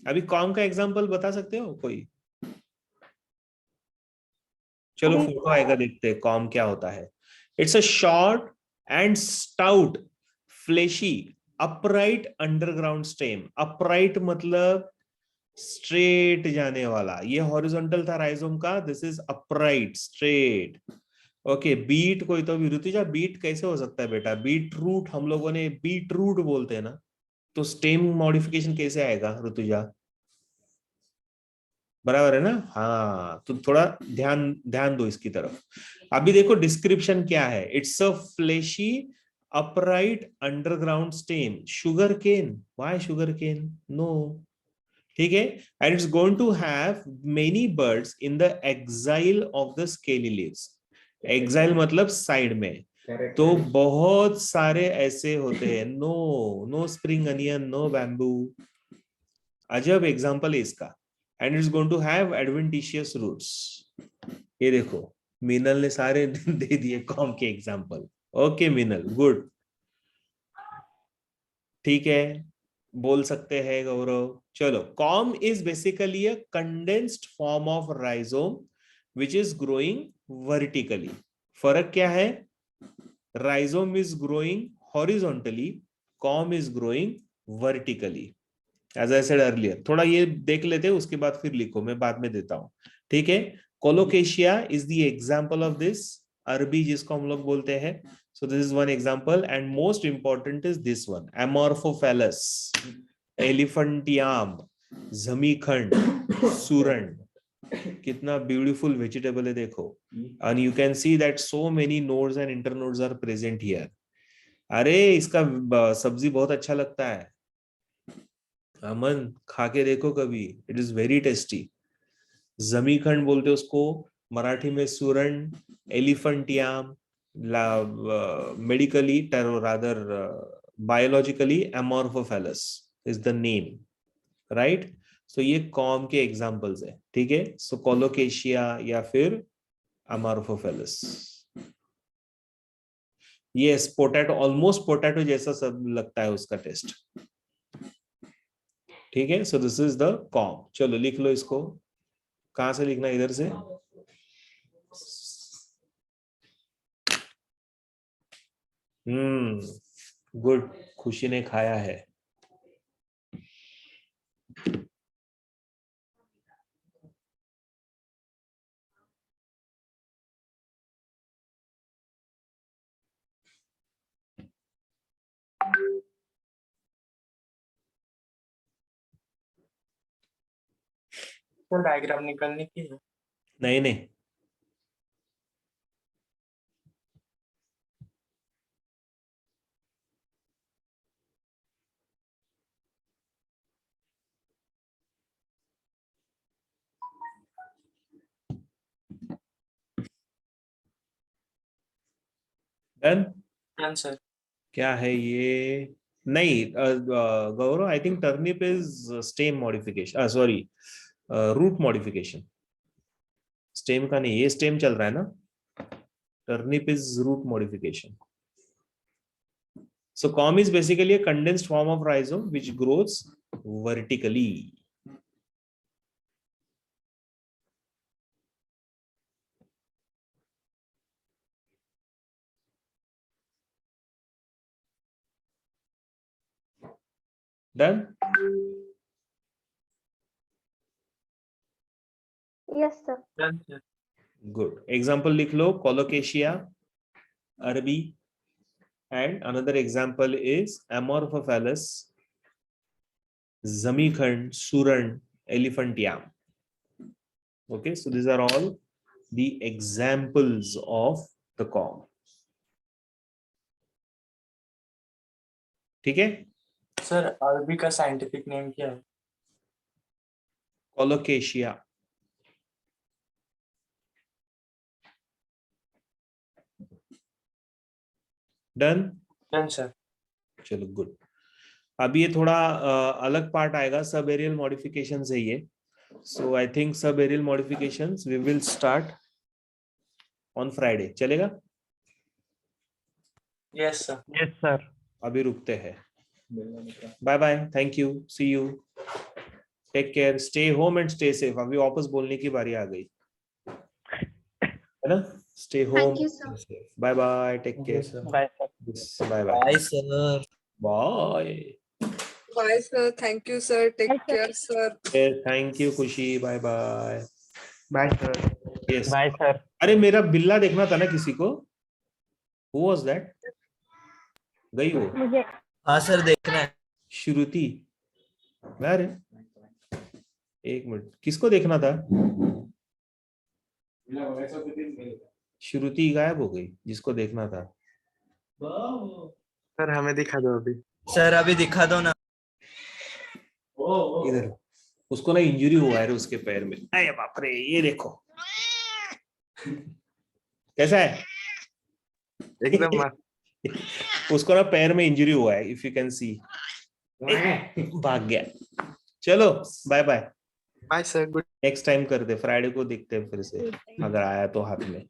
अभी कॉम का एग्जांपल बता सकते हो कोई? चलो फोटो आएगा, देखते हैं कॉम क्या होता है. It's a short and stout fleshy upright underground stem. Upright मतलब स्ट्रेट जाने वाला. ये हॉरिजॉन्टल था राइजोम का. This is upright straight. Okay, beet कोई तो भी. ऋतुजा बीट कैसे हो सकता है बेटा? बीट रूट हम लोगों ने बीट रूट बोलते हैं ना. तो स्टेम मॉडिफिकेशन कैसे आएगा ऋतुजा? बराबर है ना. हाँ, तो थोड़ा ध्यान ध्यान दो इसकी तरफ. अभी देखो डिस्क्रिप्शन क्या है. It's a fleshy upright underground stem. Sugar cane. Why sugar cane? No. ठीक है. And it's going to have many buds in the axil of the scaly leaves. Axil मतलब साइड में. तो बहुत सारे ऐसे होते हैं. No spring onion, no bamboo. अजब एग्जांपल है इसका. And it's going to have adventitious roots. ये देखो, मीनल ने सारे दे दिए कॉम के एग्जांपल. Okay Meenal, good. ठीक है, बोल सकते हैं गौरव. चलो, corm is basically a condensed form of rhizome which is growing vertically. फर्क क्या है? Rhizome is growing horizontally, corm is growing vertically. As I said earlier. थोड़ा ये देख लेते हैं, उसके बाद फिर लिखो, मैं बाद में देता हूं. ठीक है. Colocasia is the example of this. अरबी जिसको हम लोग बोलते हैं. So this is one example, and most important is this one, Amorphophallus, Elephantium, Zamikand, Surand. कितना ब्यूटीफुल वेजिटेबल है देखो. And you can see that so many nodes and internodes are present here. अरे इसका सब्जी बहुत अच्छा लगता है. अमन खा के देखो कभी. It is very tasty. जमीखंड बोलते उसको, मराठी में सुरंड. Elephant yam, medically or rather biologically Amorphophallus is the name, right? So ये कॉम के एग्जांपल्स है. ठीक है. सो कोलोकेशिया या फिर Amorphophallus. Yes, potato, almost potato जैसा सब लगता है उसका टेस्ट. ठीक है. So this is the com. चलो लिख लो इसको. कहां से लिखना? इधर से. गुड. खुशी ने खाया है. डायग्राम निकालने की है. नहीं नहीं. Done sir. क्या है ये? नहीं Gaurav, I think turnip is stem modification. Sorry, root modification. Stem का नहीं. ये स्टेम चल रहा है ना. Turnip is root modification. So COM is basically a condensed form of rhizome which grows vertically. Done? Yes, sir. Done, sir. Good. Example लिख लो, Colocasia, Arabi, and another example is Amorphophallus, Zamikand, Suran, elephant yam. Okay, so these are all the examples of the COM. ठीक है? सर अरबी का साइंटिफिक नेम क्या है? Colocasia. Done? Done sir. चलो गुड. अब ये थोड़ा अलग पार्ट आएगा, सब एरियल मॉडिफिकेशन है ये. सो आई थिंक सब aerial modification we will start on Friday. चलेगा? Yes sir. Yes, sir. अभी रुकते हैं. Bye bye, thank you, see you, take care, stay home and stay safe. अभी वापस बोलने की बारी आ गई है ना. Stay home, bye bye, take care, Bye, sir. Bye bye, Bye, sir. Bye. Bye, sir. Thank you, sir. Take care, sir. Thank you Khushi, bye bye. Bye, sir. Yes. Bye, sir. अरे मेरा बिल्ला देखना था ना किसी को. Who was that? गई वो मुझे हाँ सर देखना है. श्रुति. अरे एक मिनट, किसको देखना था? श्रुति गायब हो गई, जिसको देखना था. सर हमें दिखा दो अभी. सर अभी दिखा दो ना. इधर उसको ना इंजरी हुआ है उसके पैर में. अरे बाप रे, ये देखो कैसा है. एकदम मस्त. उसको ना पैर में इंजरी हुआ है, इफ यू कैन सी. भाग गया. चलो bye bye. Bye sir. Good. Next time करते, फ्राइडे को देखते हैं फिर से, अगर आया तो हाथ में.